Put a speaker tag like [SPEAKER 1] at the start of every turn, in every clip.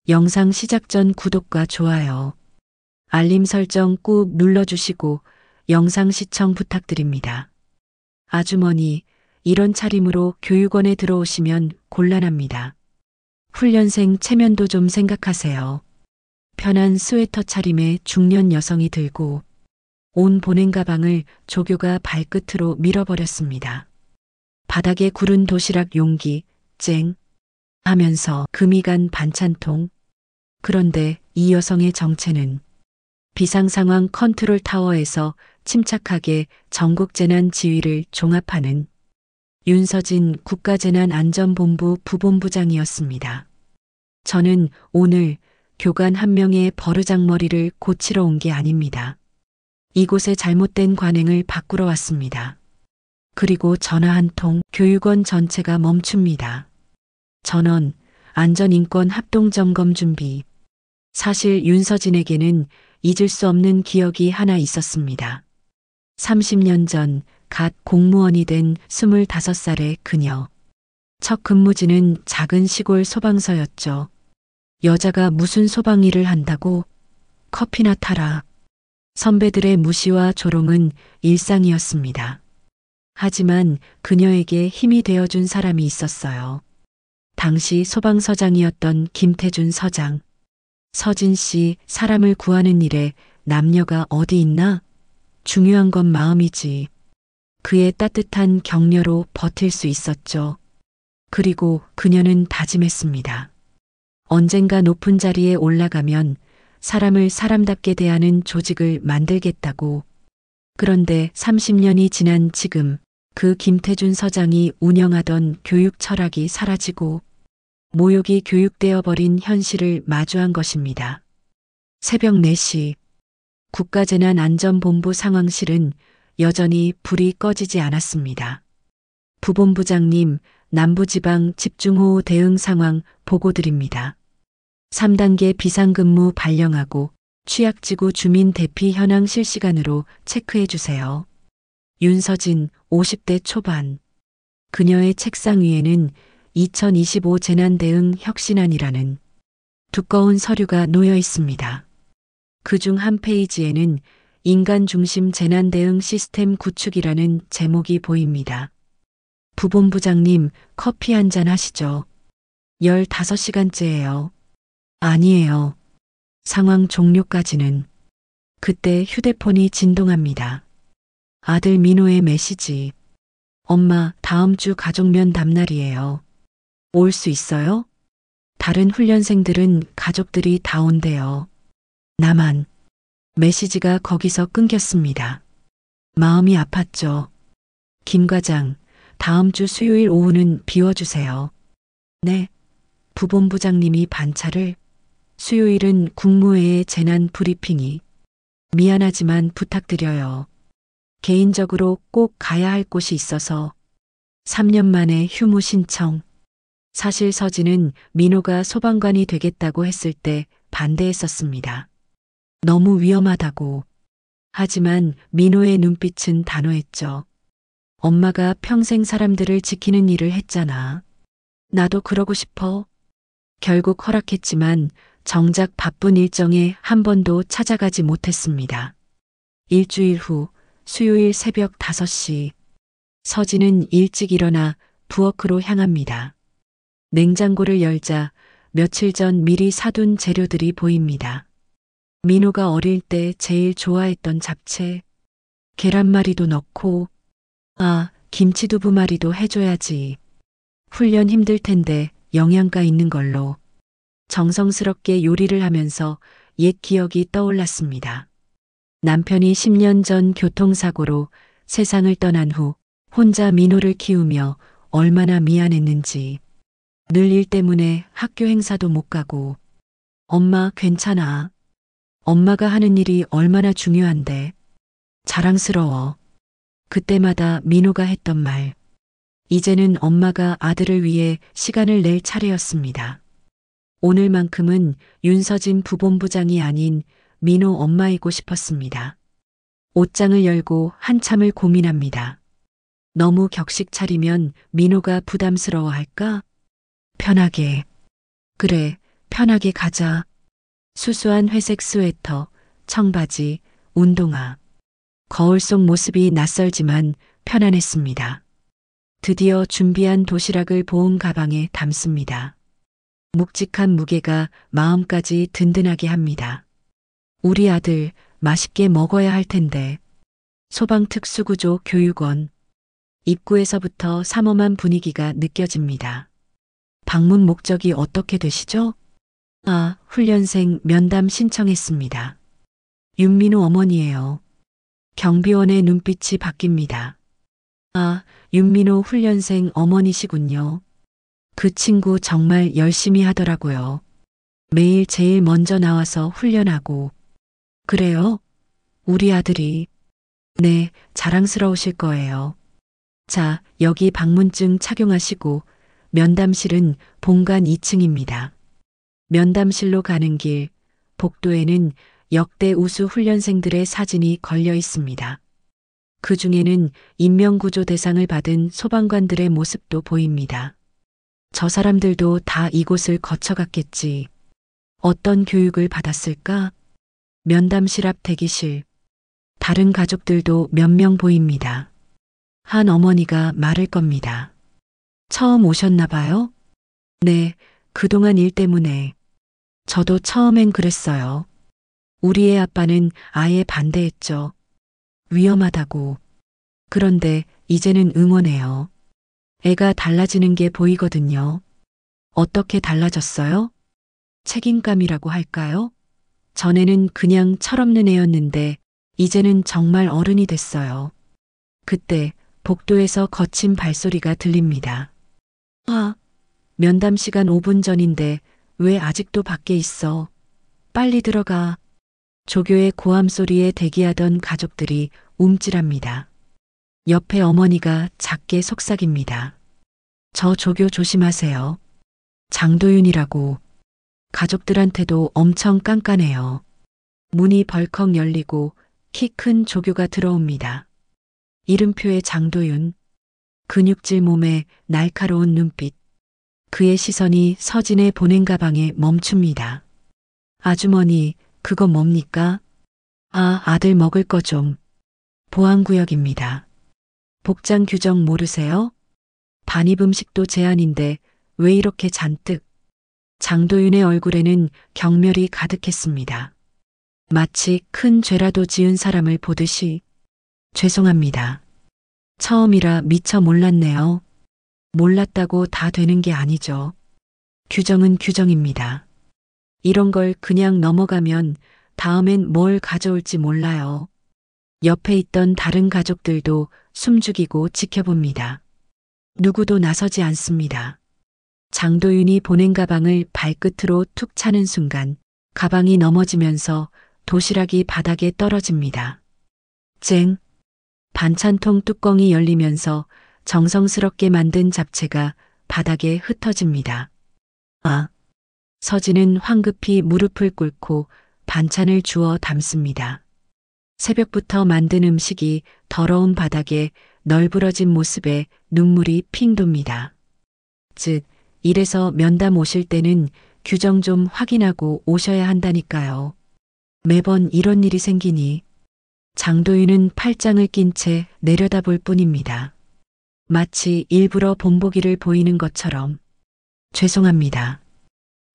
[SPEAKER 1] 영상 시작 전 구독과 좋아요, 알림 설정 꾹 눌러주시고 영상 시청 부탁드립니다. 아주머니, 이런 차림으로 교육원에 들어오시면 곤란합니다. 훈련생 체면도 좀 생각하세요. 편한 스웨터 차림의 중년 여성이 들고 온 보냉 가방을 조교가 발끝으로 밀어버렸습니다. 바닥에 구른 도시락 용기, 쨍 하면서 금이 간 반찬통. 그런데 이 여성의 정체는 비상상황 컨트롤 타워에서 침착하게 전국재난 지휘를 종합하는 윤서진 국가재난안전본부 부본부장이었습니다. 저는 오늘 교관 한 명의 버르장머리를 고치러 온 게 아닙니다. 이곳의 잘못된 관행을 바꾸러 왔습니다. 그리고 전화 한 통, 교육원 전체가 멈춥니다. 전원, 안전인권 합동점검 준비. 사실 윤서진에게는 잊을 수 없는 기억이 하나 있었습니다. 30년 전 갓 공무원이 된 25살의 그녀. 첫 근무지는 작은 시골 소방서였죠. 여자가 무슨 소방 일을 한다고? 커피나 타라. 선배들의 무시와 조롱은 일상이었습니다. 하지만 그녀에게 힘이 되어준 사람이 있었어요. 당시 소방서장이었던 김태준 서장. 서진 씨, 사람을 구하는 일에 남녀가 어디 있나? 중요한 건 마음이지. 그의 따뜻한 격려로 버틸 수 있었죠. 그리고 그녀는 다짐했습니다. 언젠가 높은 자리에 올라가면 사람을 사람답게 대하는 조직을 만들겠다고. 그런데 30년이 지난 지금 그 김태준 서장이 운영하던 교육 철학이 사라지고 모욕이 교육되어 버린 현실을 마주한 것입니다. 새벽 4시 국가재난안전본부 상황실은 여전히 불이 꺼지지 않았습니다. 부본부장님, 남부지방 집중호우 대응 상황 보고드립니다. 3단계 비상근무 발령하고 취약지구 주민 대피 현황 실시간으로 체크해 주세요. 윤서진 50대 초반. 그녀의 책상 위에는 2025 재난대응 혁신안이라는 두꺼운 서류가 놓여 있습니다. 그중 한 페이지에는 인간 중심 재난대응 시스템 구축이라는 제목이 보입니다. 부본부장님, 커피 한잔 하시죠. 15시간째예요. 아니에요. 상황 종료까지는. 그때 휴대폰이 진동합니다. 아들 민호의 메시지. 엄마, 다음 주 가족면 답날이에요. 올 수 있어요? 다른 훈련생들은 가족들이 다 온대요. 나만. 메시지가 거기서 끊겼습니다. 마음이 아팠죠. 김 과장, 다음 주 수요일 오후는 비워주세요. 네. 부본부장님이 반차를. 수요일은 국무회의 재난 브리핑이. 미안하지만 부탁드려요. 개인적으로 꼭 가야 할 곳이 있어서. 3년 만에 휴무 신청. 사실 서진은 민호가 소방관이 되겠다고 했을 때 반대했었습니다. 너무 위험하다고. 하지만 민호의 눈빛은 단호했죠. 엄마가 평생 사람들을 지키는 일을 했잖아. 나도 그러고 싶어. 결국 허락했지만 정작 바쁜 일정에 한 번도 찾아가지 못했습니다. 일주일 후 수요일 새벽 5시. 서진은 일찍 일어나 부엌으로 향합니다. 냉장고를 열자 며칠 전 미리 사둔 재료들이 보입니다. 민호가 어릴 때 제일 좋아했던 잡채, 계란말이도 넣고, 김치두부말이도 해줘야지. 훈련 힘들 텐데 영양가 있는 걸로. 정성스럽게 요리를 하면서 옛 기억이 떠올랐습니다. 남편이 10년 전 교통사고로 세상을 떠난 후 혼자 민호를 키우며 얼마나 미안했는지. 늘 일 때문에 학교 행사도 못 가고. 엄마 괜찮아. 엄마가 하는 일이 얼마나 중요한데. 자랑스러워. 그때마다 민호가 했던 말. 이제는 엄마가 아들을 위해 시간을 낼 차례였습니다. 오늘만큼은 윤서진 부본부장이 아닌 민호 엄마이고 싶었습니다. 옷장을 열고 한참을 고민합니다. 너무 격식 차리면 민호가 부담스러워할까? 편하게. 그래, 편하게 가자. 수수한 회색 스웨터, 청바지, 운동화. 거울 속 모습이 낯설지만 편안했습니다. 드디어 준비한 도시락을 보온 가방에 담습니다. 묵직한 무게가 마음까지 든든하게 합니다. 우리 아들 맛있게 먹어야 할 텐데. 소방특수구조 교육원. 입구에서부터 삼엄한 분위기가 느껴집니다. 방문 목적이 어떻게 되시죠? 아, 훈련생 면담 신청했습니다. 윤민우 어머니예요. 경비원의 눈빛이 바뀝니다. 아, 윤민우 훈련생 어머니시군요. 그 친구 정말 열심히 하더라고요. 매일 제일 먼저 나와서 훈련하고. 그래요? 우리 아들이. 네, 자랑스러우실 거예요. 자, 여기 방문증 착용하시고 면담실은 본관 2층입니다. 면담실로 가는 길, 복도에는 역대 우수 훈련생들의 사진이 걸려 있습니다. 그 중에는 인명구조 대상을 받은 소방관들의 모습도 보입니다. 저 사람들도 다 이곳을 거쳐갔겠지. 어떤 교육을 받았을까? 면담실 앞 대기실. 다른 가족들도 몇 명 보입니다. 한 어머니가 말을 겁니다. 처음 오셨나 봐요? 네, 그동안 일 때문에. 저도 처음엔 그랬어요. 우리의 아빠는 아예 반대했죠. 위험하다고. 그런데 이제는 응원해요. 애가 달라지는 게 보이거든요. 어떻게 달라졌어요? 책임감이라고 할까요? 전에는 그냥 철없는 애였는데 이제는 정말 어른이 됐어요. 그때 복도에서 거친 발소리가 들립니다. 아, 면담 시간 5분 전인데 왜 아직도 밖에 있어? 빨리 들어가. 조교의 고함 소리에 대기하던 가족들이 움찔합니다. 옆에 어머니가 작게 속삭입니다. 저 조교 조심하세요. 장도윤이라고. 가족들한테도 엄청 깐깐해요. 문이 벌컥 열리고 키 큰 조교가 들어옵니다. 이름표의 장도윤. 근육질 몸에 날카로운 눈빛. 그의 시선이 서진의 보낸 가방에 멈춥니다. 아주머니, 그거 뭡니까? 아, 아들 먹을 거 좀. 보안구역입니다. 복장 규정 모르세요? 반입 음식도 제한인데 왜 이렇게 잔뜩? 장도윤의 얼굴에는 경멸이 가득했습니다. 마치 큰 죄라도 지은 사람을 보듯이. 죄송합니다. 처음이라 미처 몰랐네요. 몰랐다고 다 되는 게 아니죠. 규정은 규정입니다. 이런 걸 그냥 넘어가면 다음엔 뭘 가져올지 몰라요. 옆에 있던 다른 가족들도 숨죽이고 지켜봅니다. 누구도 나서지 않습니다. 장도윤이 보낸 가방을 발끝으로 툭 차는 순간 가방이 넘어지면서 도시락이 바닥에 떨어집니다. 쨍! 반찬통 뚜껑이 열리면서 정성스럽게 만든 잡채가 바닥에 흩어집니다. 아! 서진은 황급히 무릎을 꿇고 반찬을 주워 담습니다. 새벽부터 만든 음식이 더러운 바닥에 널브러진 모습에 눈물이 핑 돕니다. 즉, 이래서 면담 오실 때는 규정 좀 확인하고 오셔야 한다니까요. 매번 이런 일이 생기니 장도윤은 팔짱을 낀 채 내려다볼 뿐입니다. 마치 일부러 본보기를 보이는 것처럼. 죄송합니다.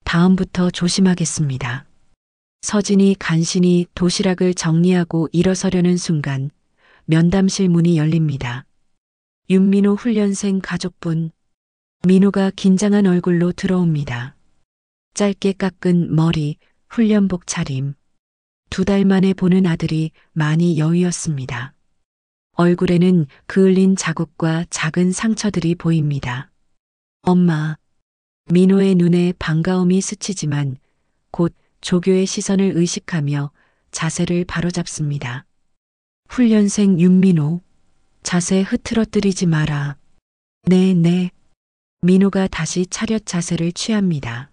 [SPEAKER 1] 다음부터 조심하겠습니다. 서진이 간신히 도시락을 정리하고 일어서려는 순간 면담실 문이 열립니다. 윤민우 훈련생 가족분. 민우가 긴장한 얼굴로 들어옵니다. 짧게 깎은 머리, 훈련복 차림. 2달 만에 보는 아들이 많이 여위었습니다. 얼굴에는 그을린 자국과 작은 상처들이 보입니다. 엄마. 민호의 눈에 반가움이 스치지만 곧 조교의 시선을 의식하며 자세를 바로잡습니다. 훈련생 윤민호. 자세 흐트러뜨리지 마라. 네. 민호가 다시 차렷 자세를 취합니다.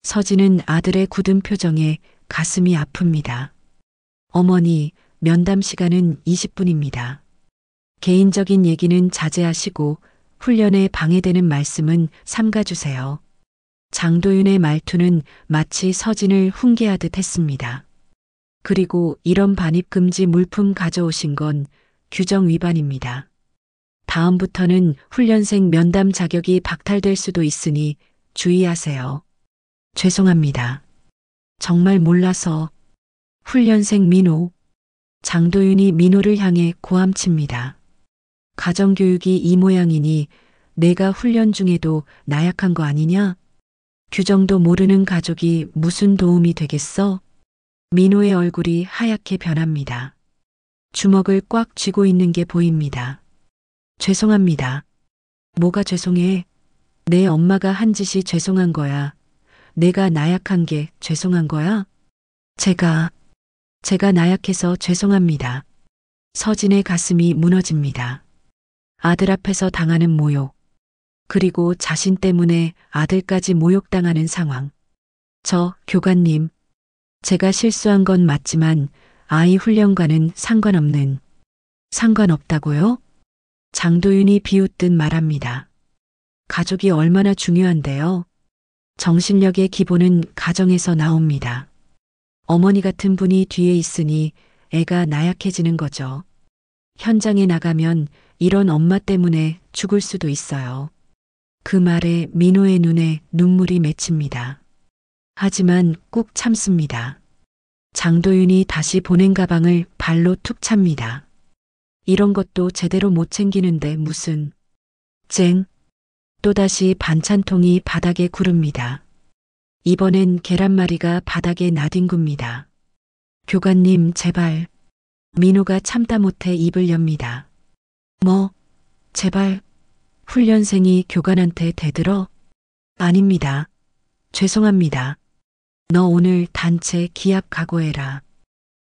[SPEAKER 1] 서진은 아들의 굳은 표정에 가슴이 아픕니다. 어머니, 면담 시간은 20분입니다. 개인적인 얘기는 자제하시고 훈련에 방해되는 말씀은 삼가주세요. 장도윤의 말투는 마치 서진을 훈계하듯 했습니다. 그리고 이런 반입 금지 물품 가져오신 건 규정 위반입니다. 다음부터는 훈련생 면담 자격이 박탈될 수도 있으니 주의하세요. 죄송합니다. 정말 몰라서. 훈련생 민호. 장도윤이 민호를 향해 고함칩니다. 가정교육이 이 모양이니 내가 훈련 중에도 나약한 거 아니냐? 규정도 모르는 가족이 무슨 도움이 되겠어? 민호의 얼굴이 하얗게 변합니다. 주먹을 꽉 쥐고 있는 게 보입니다. 죄송합니다. 뭐가 죄송해? 내 엄마가 한 짓이 죄송한 거야. 내가 나약한 게 죄송한 거야? 제가 나약해서 죄송합니다. 서진의 가슴이 무너집니다. 아들 앞에서 당하는 모욕. 그리고 자신 때문에 아들까지 모욕당하는 상황. 저 교관님, 제가 실수한 건 맞지만 아이 훈련과는 상관없다고요? 장도윤이 비웃듯 말합니다. 가족이 얼마나 중요한데요. 정신력의 기본은 가정에서 나옵니다. 어머니 같은 분이 뒤에 있으니 애가 나약해지는 거죠. 현장에 나가면 이런 엄마 때문에 죽을 수도 있어요. 그 말에 민호의 눈에 눈물이 맺힙니다. 하지만 꾹 참습니다. 장도윤이 다시 보낸 가방을 발로 툭 찹니다. 이런 것도 제대로 못 챙기는데 무슨. 쨍. 또다시 반찬통이 바닥에 구릅니다. 이번엔 계란말이가 바닥에 나뒹굽니다. 교관님, 제발. 민호가 참다 못해 입을 엽니다. 뭐, 제발. 훈련생이 교관한테 대들어? 아닙니다. 죄송합니다. 너 오늘 단체 기합 각오해라.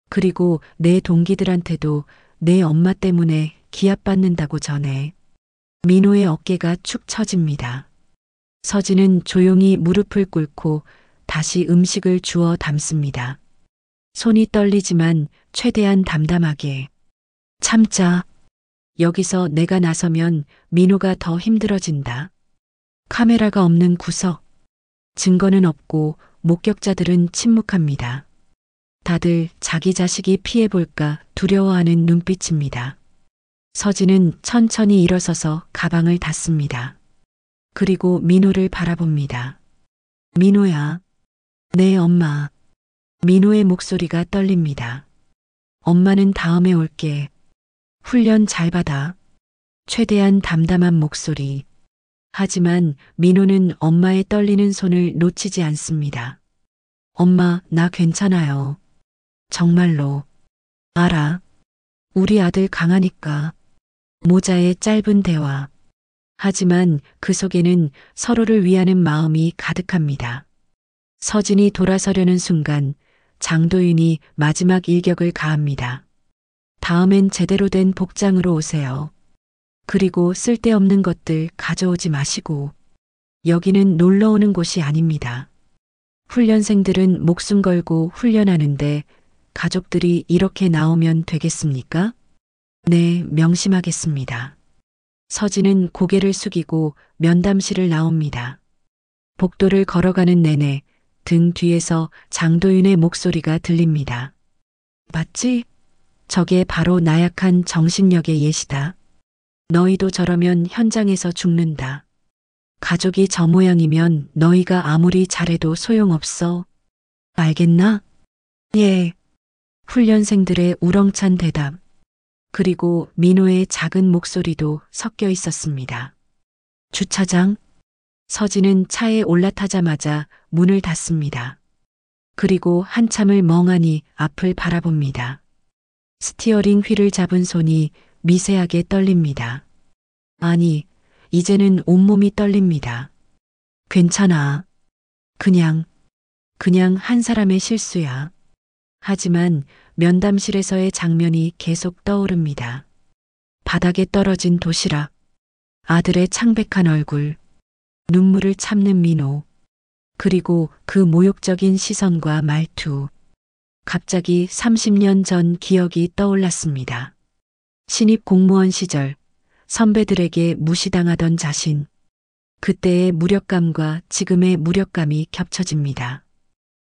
[SPEAKER 1] 그리고 내 동기들한테도 내 엄마 때문에 기합 받는다고 전해. 민호의 어깨가 축 처집니다. 서진은 조용히 무릎을 꿇고 다시 음식을 주워 담습니다. 손이 떨리지만 최대한 담담하게. 참자. 여기서 내가 나서면 민호가 더 힘들어진다. 카메라가 없는 구석. 증거는 없고 목격자들은 침묵합니다. 다들 자기 자식이 피해볼까 두려워하는 눈빛입니다. 서진은 천천히 일어서서 가방을 닫습니다. 그리고 민호를 바라봅니다. 민호야. 내 엄마. 민호의 목소리가 떨립니다. 엄마는 다음에 올게. 훈련 잘 받아. 최대한 담담한 목소리. 하지만 민호는 엄마의 떨리는 손을 놓치지 않습니다. 엄마, 나 괜찮아요. 정말로. 알아. 우리 아들 강하니까. 모자의 짧은 대화. 하지만 그 속에는 서로를 위하는 마음이 가득합니다. 서진이 돌아서려는 순간 장도윤이 마지막 일격을 가합니다. 다음엔 제대로 된 복장으로 오세요. 그리고 쓸데없는 것들 가져오지 마시고. 여기는 놀러 오는 곳이 아닙니다. 훈련생들은 목숨 걸고 훈련하는데 가족들이 이렇게 나오면 되겠습니까? 네, 명심하겠습니다. 서진은 고개를 숙이고 면담실을 나옵니다. 복도를 걸어가는 내내 등 뒤에서 장도윤의 목소리가 들립니다. 맞지? 저게 바로 나약한 정신력의 예시다. 너희도 저러면 현장에서 죽는다. 가족이 저 모양이면 너희가 아무리 잘해도 소용없어. 알겠나? 예. 훈련생들의 우렁찬 대답. 그리고 민호의 작은 목소리도 섞여 있었습니다. 주차장. 서진은 차에 올라타자마자 문을 닫습니다. 그리고 한참을 멍하니 앞을 바라봅니다. 스티어링 휠을 잡은 손이 미세하게 떨립니다. 아니, 이제는 온몸이 떨립니다. 괜찮아. 그냥 한 사람의 실수야. 하지만 면담실에서의 장면이 계속 떠오릅니다. 바닥에 떨어진 도시락, 아들의 창백한 얼굴, 눈물을 참는 민호, 그리고 그 모욕적인 시선과 말투. 갑자기 30년 전 기억이 떠올랐습니다. 신입 공무원 시절 선배들에게 무시당하던 자신. 그때의 무력감과 지금의 무력감이 겹쳐집니다.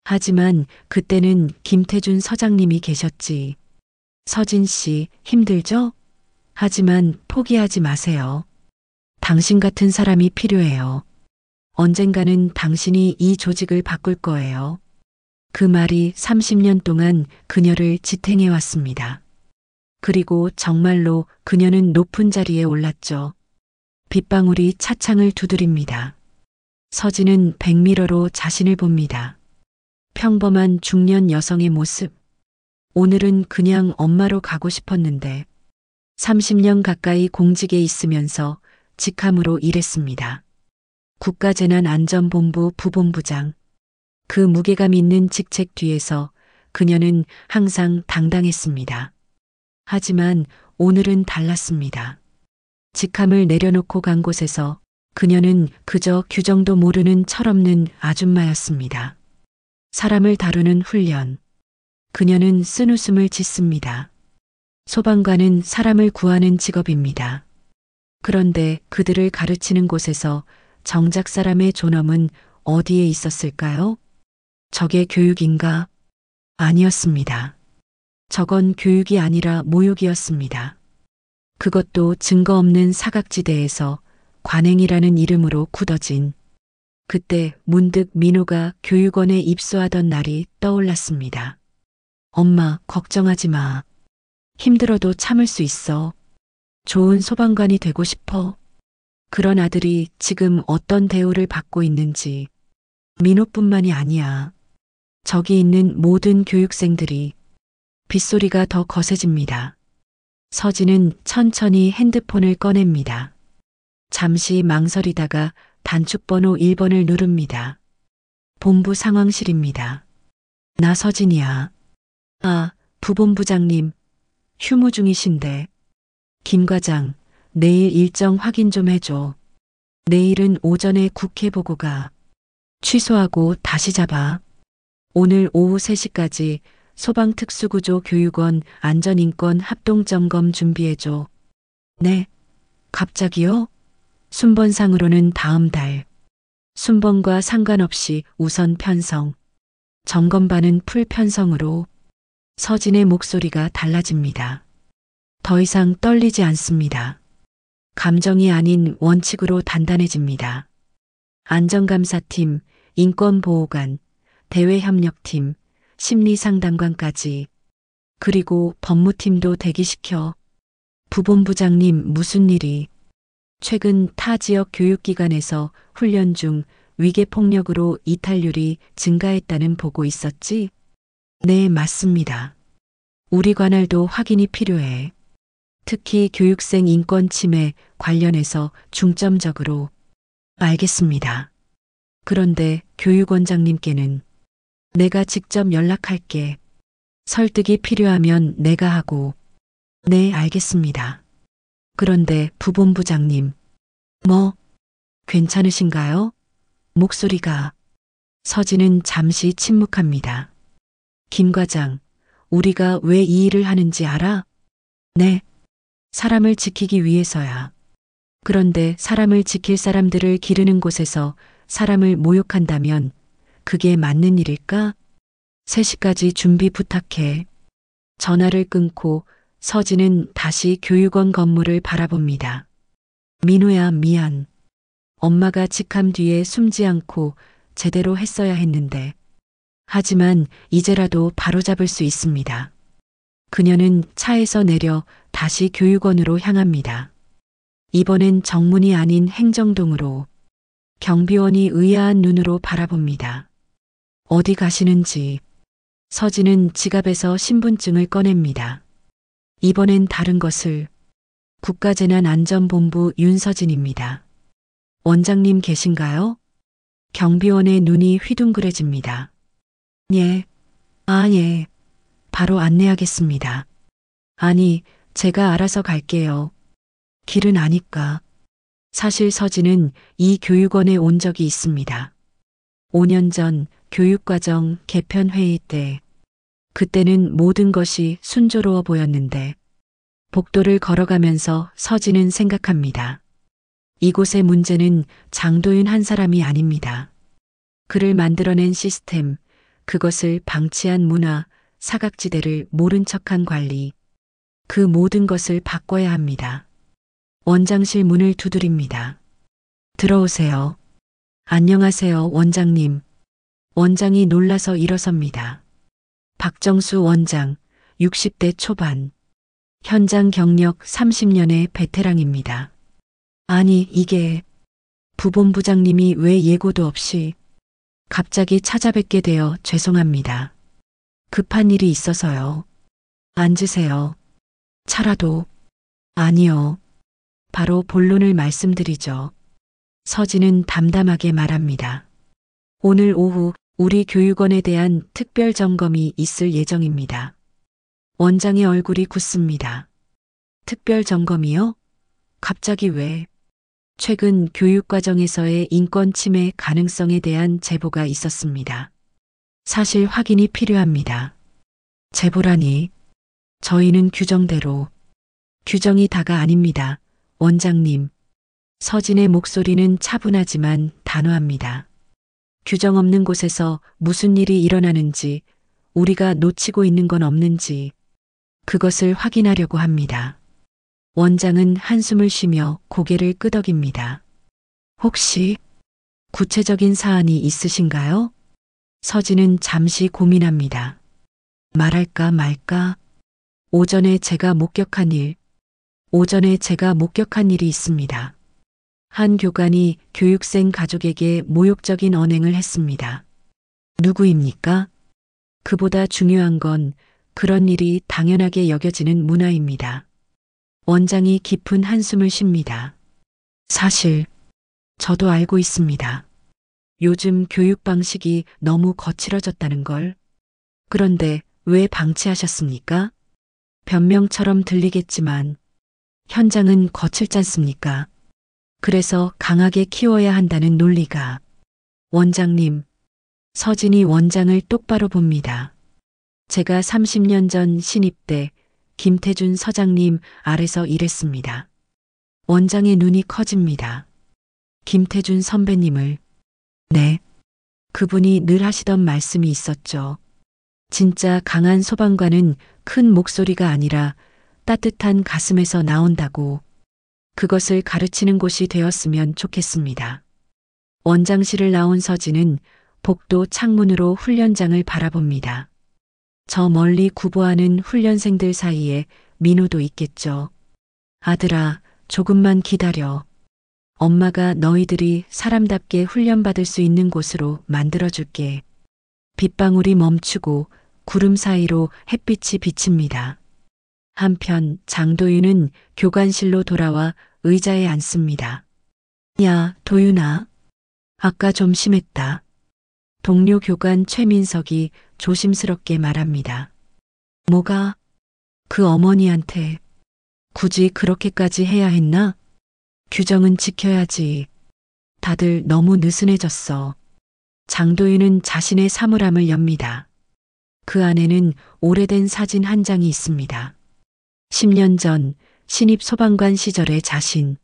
[SPEAKER 1] 하지만 그때는 김태준 서장님이 계셨지. 서진 씨, 힘들죠? 하지만 포기하지 마세요. 당신 같은 사람이 필요해요. 언젠가는 당신이 이 조직을 바꿀 거예요. 그 말이 30년 동안 그녀를 지탱해 왔습니다. 그리고 정말로 그녀는 높은 자리에 올랐죠. 빗방울이 차창을 두드립니다. 서진은 백미러로 자신을 봅니다. 평범한 중년 여성의 모습. 오늘은 그냥 엄마로 가고 싶었는데 30년 가까이 공직에 있으면서 직함으로 일했습니다. 국가재난안전본부 부본부장. 그 무게감 있는 직책 뒤에서 그녀는 항상 당당했습니다. 하지만 오늘은 달랐습니다. 직함을 내려놓고 간 곳에서 그녀는 그저 규정도 모르는 철없는 아줌마였습니다. 사람을 다루는 훈련. 그녀는 쓴웃음을 짓습니다. 소방관은 사람을 구하는 직업입니다. 그런데 그들을 가르치는 곳에서 정작 사람의 존엄은 어디에 있었을까요? 저게 교육인가? 아니었습니다. 저건 교육이 아니라 모욕이었습니다. 그것도 증거 없는 사각지대에서 관행이라는 이름으로 굳어진. 그때 문득 민호가 교육원에 입소하던 날이 떠올랐습니다. 엄마, 걱정하지 마. 힘들어도 참을 수 있어. 좋은 소방관이 되고 싶어. 그런 아들이 지금 어떤 대우를 받고 있는지 민호뿐만이 아니야. 저기 있는 모든 교육생들이. 빗소리가 더 거세집니다. 서진은 천천히 핸드폰을 꺼냅니다. 잠시 망설이다가 단축번호 1번을 누릅니다. 본부 상황실입니다. 나 서진이야. 아, 부본부장님. 휴무 중이신데. 김 과장, 내일 일정 확인 좀 해줘. 내일은 오전에 국회 보고 가. 취소하고 다시 잡아. 오늘 오후 3시까지 소방특수구조 교육원 안전인권 합동점검 준비해줘. 네. 갑자기요? 순번상으로는 다음 달. 순번과 상관없이 우선 편성. 점검반은 풀 편성으로. 서진의 목소리가 달라집니다. 더 이상 떨리지 않습니다. 감정이 아닌 원칙으로 단단해집니다. 안전감사팀, 인권보호관, 대외협력팀, 심리상담관까지. 그리고 법무팀도 대기시켜. 부본부장님 무슨 일이? 최근 타 지역 교육기관에서 훈련 중 위계폭력으로 이탈률이 증가했다는 보고 있었지? 네, 맞습니다. 우리 관할도 확인이 필요해. 특히 교육생 인권 침해 관련해서 중점적으로. 알겠습니다. 그런데 교육원장님께는 내가 직접 연락할게. 설득이 필요하면 내가 하고. 네, 알겠습니다. 그런데 부본부장님. 뭐, 괜찮으신가요? 목소리가. 서진은 잠시 침묵합니다. 김 과장, 우리가 왜 이 일을 하는지 알아? 네. 사람을 지키기 위해서야. 그런데 사람을 지킬 사람들을 기르는 곳에서 사람을 모욕한다면 그게 맞는 일일까? 3시까지 준비 부탁해. 전화를 끊고 서진은 다시 교육원 건물을 바라봅니다. 민호야, 미안. 엄마가 직함 뒤에 숨지 않고 제대로 했어야 했는데. 하지만 이제라도 바로잡을 수 있습니다. 그녀는 차에서 내려 다시 교육원으로 향합니다. 이번엔 정문이 아닌 행정동으로. 경비원이 의아한 눈으로 바라봅니다. 어디 가시는지. 서진은 지갑에서 신분증을 꺼냅니다. 이번엔 다른 것을. 국가재난안전본부 윤서진입니다. 원장님 계신가요? 경비원의 눈이 휘둥그레집니다. 예. 아, 예. 바로 안내하겠습니다. 아니, 제가 알아서 갈게요. 길은 아니까. 사실 서진은 이 교육원에 온 적이 있습니다. 5년 전 교육과정 개편 회의 때. 그때는 모든 것이 순조로워 보였는데 복도를 걸어가면서 서진은 생각합니다. 이곳의 문제는 장도윤 한 사람이 아닙니다. 그를 만들어낸 시스템, 그것을 방치한 문화, 사각지대를 모른 척한 관리, 그 모든 것을 바꿔야 합니다. 원장실 문을 두드립니다. 들어오세요. 안녕하세요, 원장님. 원장이 놀라서 일어섭니다. 박정수 원장, 60대 초반. 현장 경력 30년의 베테랑입니다. 아니, 이게 부본부장님이 왜 예고도 없이 갑자기 찾아뵙게 되어 죄송합니다. 급한 일이 있어서요. 앉으세요. 차라도. 아니요. 바로 본론을 말씀드리죠. 서진은 담담하게 말합니다. 오늘 오후 우리 교육원에 대한 특별 점검이 있을 예정입니다. 원장의 얼굴이 굳습니다. 특별 점검이요? 갑자기 왜? 최근 교육과정에서의 인권 침해 가능성에 대한 제보가 있었습니다. 사실 확인이 필요합니다. 제보라니. 저희는 규정대로. 규정이 다가 아닙니다. 원장님. 서진의 목소리는 차분하지만 단호합니다. 규정 없는 곳에서 무슨 일이 일어나는지, 우리가 놓치고 있는 건 없는지, 그것을 확인하려고 합니다. 원장은 한숨을 쉬며 고개를 끄덕입니다. 혹시 구체적인 사안이 있으신가요? 서진은 잠시 고민합니다. 말할까 말까? 오전에 제가 목격한 일이 있습니다. 한 교관이 교육생 가족에게 모욕적인 언행을 했습니다. 누구입니까? 그보다 중요한 건 그런 일이 당연하게 여겨지는 문화입니다. 원장이 깊은 한숨을 쉽니다. 사실 저도 알고 있습니다. 요즘 교육 방식이 너무 거칠어졌다는 걸. 그런데 왜 방치하셨습니까? 변명처럼 들리겠지만 현장은 거칠지 않습니까? 그래서 강하게 키워야 한다는 논리가. 원장님, 서진이 원장을 똑바로 봅니다. 제가 30년 전 신입 때 김태준 서장님 아래서 일했습니다. 원장의 눈이 커집니다. 김태준 선배님을. 네. 그분이 늘 하시던 말씀이 있었죠. 진짜 강한 소방관은 큰 목소리가 아니라 따뜻한 가슴에서 나온다고. 그것을 가르치는 곳이 되었으면 좋겠습니다. 원장실을 나온 서진은 복도 창문으로 훈련장을 바라봅니다. 저 멀리 구보하는 훈련생들 사이에 민호도 있겠죠. 아들아, 조금만 기다려. 엄마가 너희들이 사람답게 훈련받을 수 있는 곳으로 만들어줄게. 빗방울이 멈추고 구름 사이로 햇빛이 비칩니다. 한편 장도윤은 교관실로 돌아와 의자에 앉습니다. 야, 도윤아. 아까 좀 심했다. 동료 교관 최민석이 조심스럽게 말합니다. 뭐가? 그 어머니한테 굳이 그렇게까지 해야 했나? 규정은 지켜야지. 다들 너무 느슨해졌어. 장도윤은 자신의 사물함을 엽니다. 그 안에는 오래된 사진 한 장이 있습니다. 10년 전 신입 소방관 시절의 자신.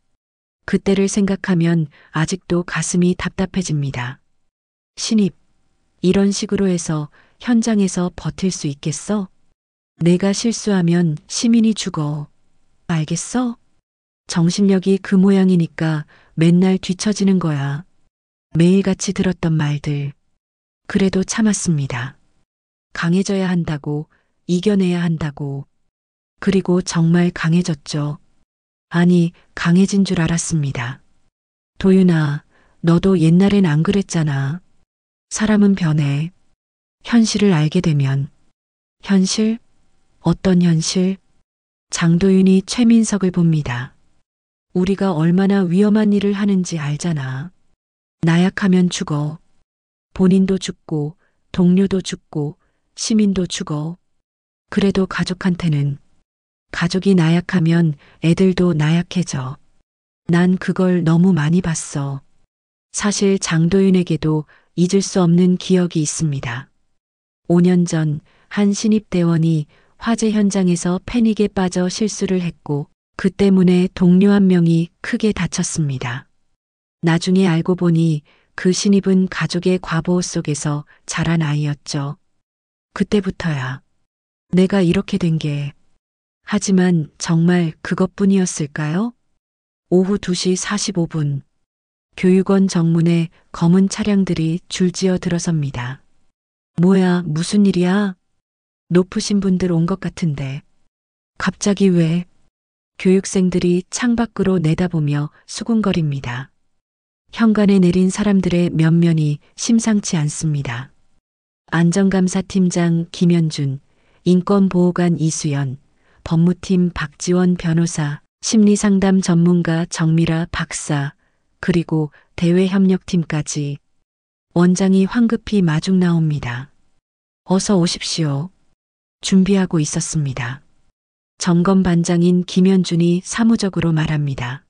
[SPEAKER 1] 그때를 생각하면 아직도 가슴이 답답해집니다. 신입, 이런 식으로 해서 현장에서 버틸 수 있겠어? 내가 실수하면 시민이 죽어. 알겠어? 정신력이 그 모양이니까 맨날 뒤처지는 거야. 매일같이 들었던 말들. 그래도 참았습니다. 강해져야 한다고, 이겨내야 한다고. 그리고 정말 강해졌죠. 아니, 강해진 줄 알았습니다. 도윤아, 너도 옛날엔 안 그랬잖아. 사람은 변해. 현실을 알게 되면. 현실? 어떤 현실? 장도윤이 최민석을 봅니다. 우리가 얼마나 위험한 일을 하는지 알잖아. 나약하면 죽어. 본인도 죽고, 동료도 죽고, 시민도 죽어. 그래도 가족한테는. 가족이 나약하면 애들도 나약해져. 난 그걸 너무 많이 봤어. 사실 장도윤에게도 잊을 수 없는 기억이 있습니다. 5년 전 한 신입대원이 화재 현장에서 패닉에 빠져 실수를 했고 그 때문에 동료 한 명이 크게 다쳤습니다. 나중에 알고 보니 그 신입은 가족의 과보 속에서 자란 아이였죠. 그때부터야 내가 이렇게 된 게. 하지만 정말 그것뿐이었을까요? 오후 2시 45분. 교육원 정문에 검은 차량들이 줄지어 들어섭니다. 뭐야, 무슨 일이야? 높으신 분들 온 것 같은데. 갑자기 왜? 교육생들이 창밖으로 내다보며 수군거립니다. 현관에 내린 사람들의 면면이 심상치 않습니다. 안전감사팀장 김현준, 인권보호관 이수연, 법무팀 박지원 변호사, 심리상담 전문가 정미라 박사, 그리고 대외협력팀까지. 원장이 황급히 마중 나옵니다. 어서 오십시오. 준비하고 있었습니다. 점검반장인 김현준이 사무적으로 말합니다.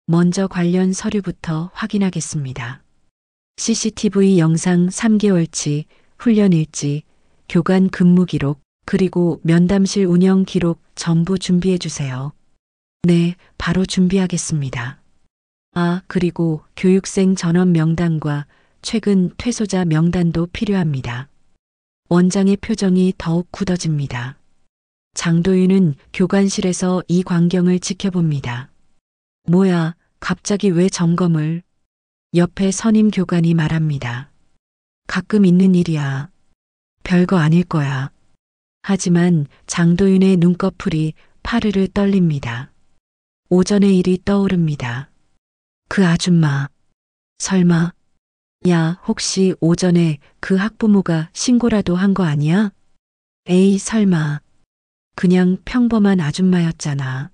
[SPEAKER 1] 먼저 관련 서류부터 확인하겠습니다. CCTV 영상 3개월치, 훈련 일지, 교관 근무 기록, 그리고 면담실 운영 기록 전부 준비해 주세요. 네, 바로 준비하겠습니다. 아, 그리고 교육생 전원 명단과 최근 퇴소자 명단도 필요합니다. 원장의 표정이 더욱 굳어집니다. 장도윤은 교관실에서 이 광경을 지켜봅니다. 뭐야, 갑자기 왜 점검을? 옆에 선임 교관이 말합니다. 가끔 있는 일이야. 별거 아닐 거야. 하지만 장도윤의 눈꺼풀이 파르르 떨립니다. 오전의 일이 떠오릅니다. 그 아줌마. 설마. 야, 혹시 오전에 그 학부모가 신고라도 한 거 아니야? 에이, 설마. 그냥 평범한 아줌마였잖아.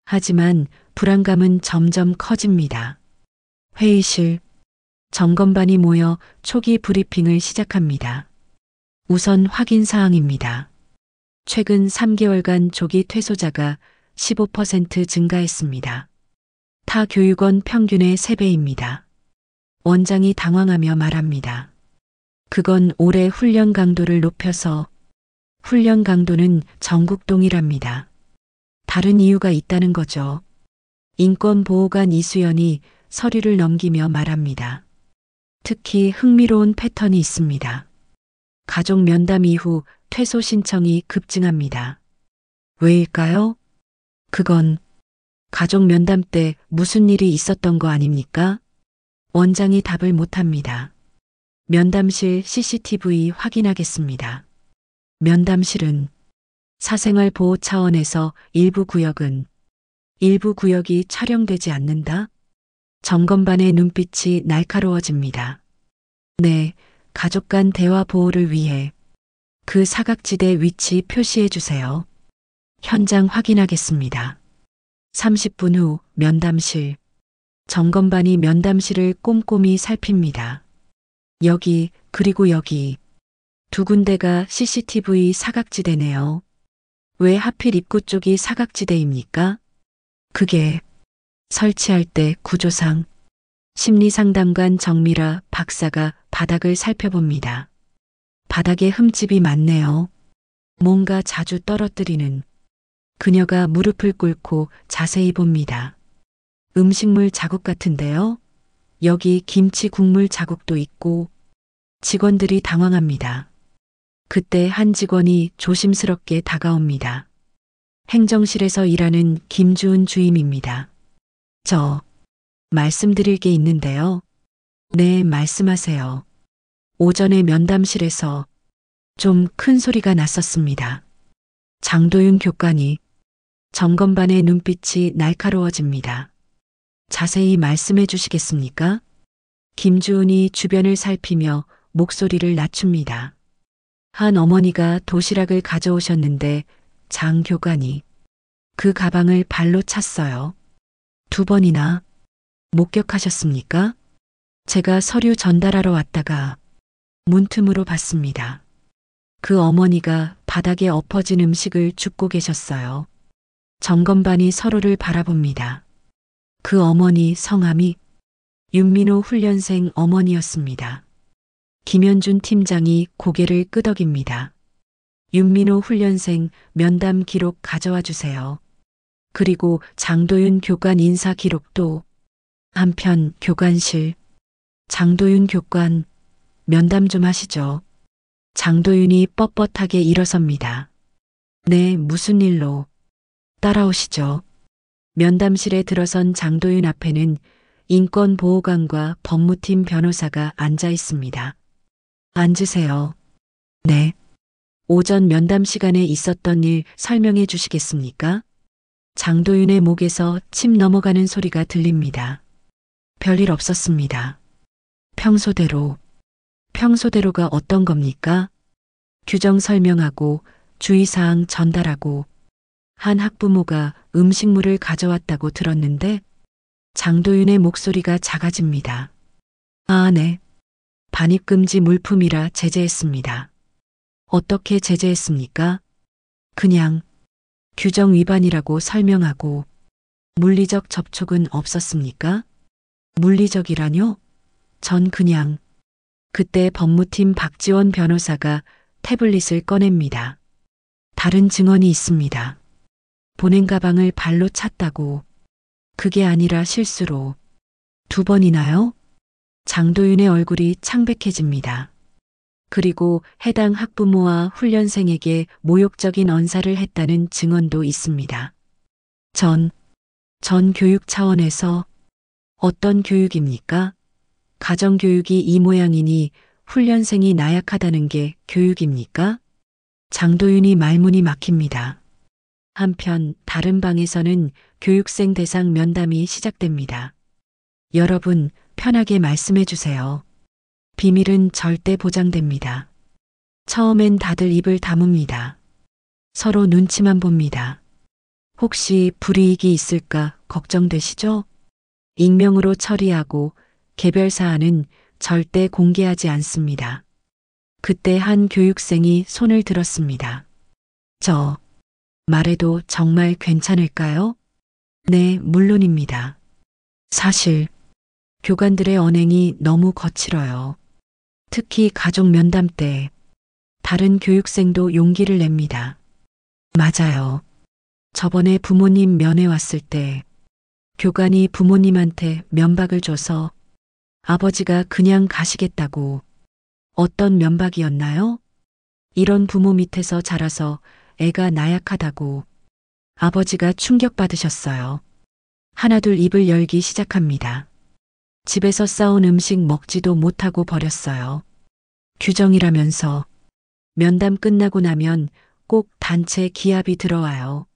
[SPEAKER 1] 하지만 불안감은 점점 커집니다. 회의실. 점검반이 모여 초기 브리핑을 시작합니다. 우선 확인 사항입니다. 최근 3개월간 조기 퇴소자가 15% 증가했습니다. 타 교육원 평균의 3배입니다. 원장이 당황하며 말합니다. 그건 올해 훈련 강도를 높여서. 훈련 강도는 전국 동일합니다. 다른 이유가 있다는 거죠. 인권보호관 이수연이 서류를 넘기며 말합니다. 특히 흥미로운 패턴이 있습니다. 가족 면담 이후 퇴소 신청이 급증합니다. 왜일까요? 그건 가족 면담 때 무슨 일이 있었던 거 아닙니까? 원장이 답을 못합니다. 면담실 CCTV 확인하겠습니다. 면담실은 사생활 보호 차원에서 일부 구역이 촬영되지 않는다? 점검반의 눈빛이 날카로워집니다. 네, 가족 간 대화 보호를 위해 그 사각지대 위치 표시해 주세요. 현장 확인하겠습니다. 30분 후 면담실. 점검반이 면담실을 꼼꼼히 살핍니다. 여기, 그리고 여기. 두 군데가 CCTV 사각지대네요. 왜 하필 입구 쪽이 사각지대입니까? 그게 설치할 때 구조상. 심리상담관 정미라 박사가 바닥을 살펴봅니다. 바닥에 흠집이 많네요. 뭔가 자주 떨어뜨리는. 그녀가 무릎을 꿇고 자세히 봅니다. 음식물 자국 같은데요? 여기 김치 국물 자국도 있고. 직원들이 당황합니다. 그때 한 직원이 조심스럽게 다가옵니다. 행정실에서 일하는 김주은 주임입니다. 저 말씀드릴 게 있는데요. 네, 말씀하세요. 오전에 면담실에서 좀 큰 소리가 났었습니다. 장도윤 교관이. 점검반의 눈빛이 날카로워집니다. 자세히 말씀해 주시겠습니까? 김주은이 주변을 살피며 목소리를 낮춥니다. 한 어머니가 도시락을 가져오셨는데 장 교관이 그 가방을 발로 찼어요. 2번이나. 목격하셨습니까? 제가 서류 전달하러 왔다가 문틈으로 봤습니다. 그 어머니가 바닥에 엎어진 음식을 줍고 계셨어요. 점검반이 서로를 바라봅니다. 그 어머니 성함이 윤민호 훈련생 어머니였습니다. 김현준 팀장이 고개를 끄덕입니다. 윤민호 훈련생 면담 기록 가져와 주세요. 그리고 장도윤 교관 인사 기록도. 한편 교관실. 장도윤 교관, 면담 좀 하시죠. 장도윤이 뻣뻣하게 일어섭니다. 네, 무슨 일로? 따라오시죠. 면담실에 들어선 장도윤 앞에는 인권보호관과 법무팀 변호사가 앉아 있습니다. 앉으세요. 네. 오전 면담 시간에 있었던 일 설명해 주시겠습니까? 장도윤의 목에서 침 넘어가는 소리가 들립니다. 별일 없었습니다. 평소대로. 평소대로가 어떤 겁니까? 규정 설명하고 주의사항 전달하고 한 학부모가 음식물을 가져왔다고 들었는데 장도윤의 목소리가 작아집니다. 아, 네. 반입금지 물품이라 제재했습니다. 어떻게 제재했습니까? 그냥 규정 위반이라고 설명하고 물리적 접촉은 없었습니까? 물리적이라뇨? 전 그냥. 그때 법무팀 박지원 변호사가 태블릿을 꺼냅니다. 다른 증언이 있습니다. 보낸 가방을 발로 찼다고. 그게 아니라 실수로. 2번이나요? 장도윤의 얼굴이 창백해집니다. 그리고 해당 학부모와 훈련생에게 모욕적인 언사를 했다는 증언도 있습니다. 전 교육 차원에서. 어떤 교육입니까? 가정교육이 이 모양이니 훈련생이 나약하다는 게 교육입니까? 장도윤이 말문이 막힙니다. 한편 다른 방에서는 교육생 대상 면담이 시작됩니다. 여러분, 편하게 말씀해 주세요. 비밀은 절대 보장됩니다. 처음엔 다들 입을 다뭅니다. 서로 눈치만 봅니다. 혹시 불이익이 있을까 걱정되시죠? 익명으로 처리하고 개별 사안은 절대 공개하지 않습니다. 그때 한 교육생이 손을 들었습니다. 저 말해도 정말 괜찮을까요? 네, 물론입니다. 사실 교관들의 언행이 너무 거칠어요. 특히 가족 면담 때 다른 교육생도 용기를 냅니다. 맞아요. 저번에 부모님 면회 왔을 때 교관이 부모님한테 면박을 줘서 아버지가 그냥 가시겠다고. 어떤 면박이었나요? 이런 부모 밑에서 자라서 애가 나약하다고. 아버지가 충격받으셨어요. 하나둘 입을 열기 시작합니다. 집에서 싸온 음식 먹지도 못하고 버렸어요. 규정이라면서. 면담 끝나고 나면 꼭 단체 기합이 들어와요.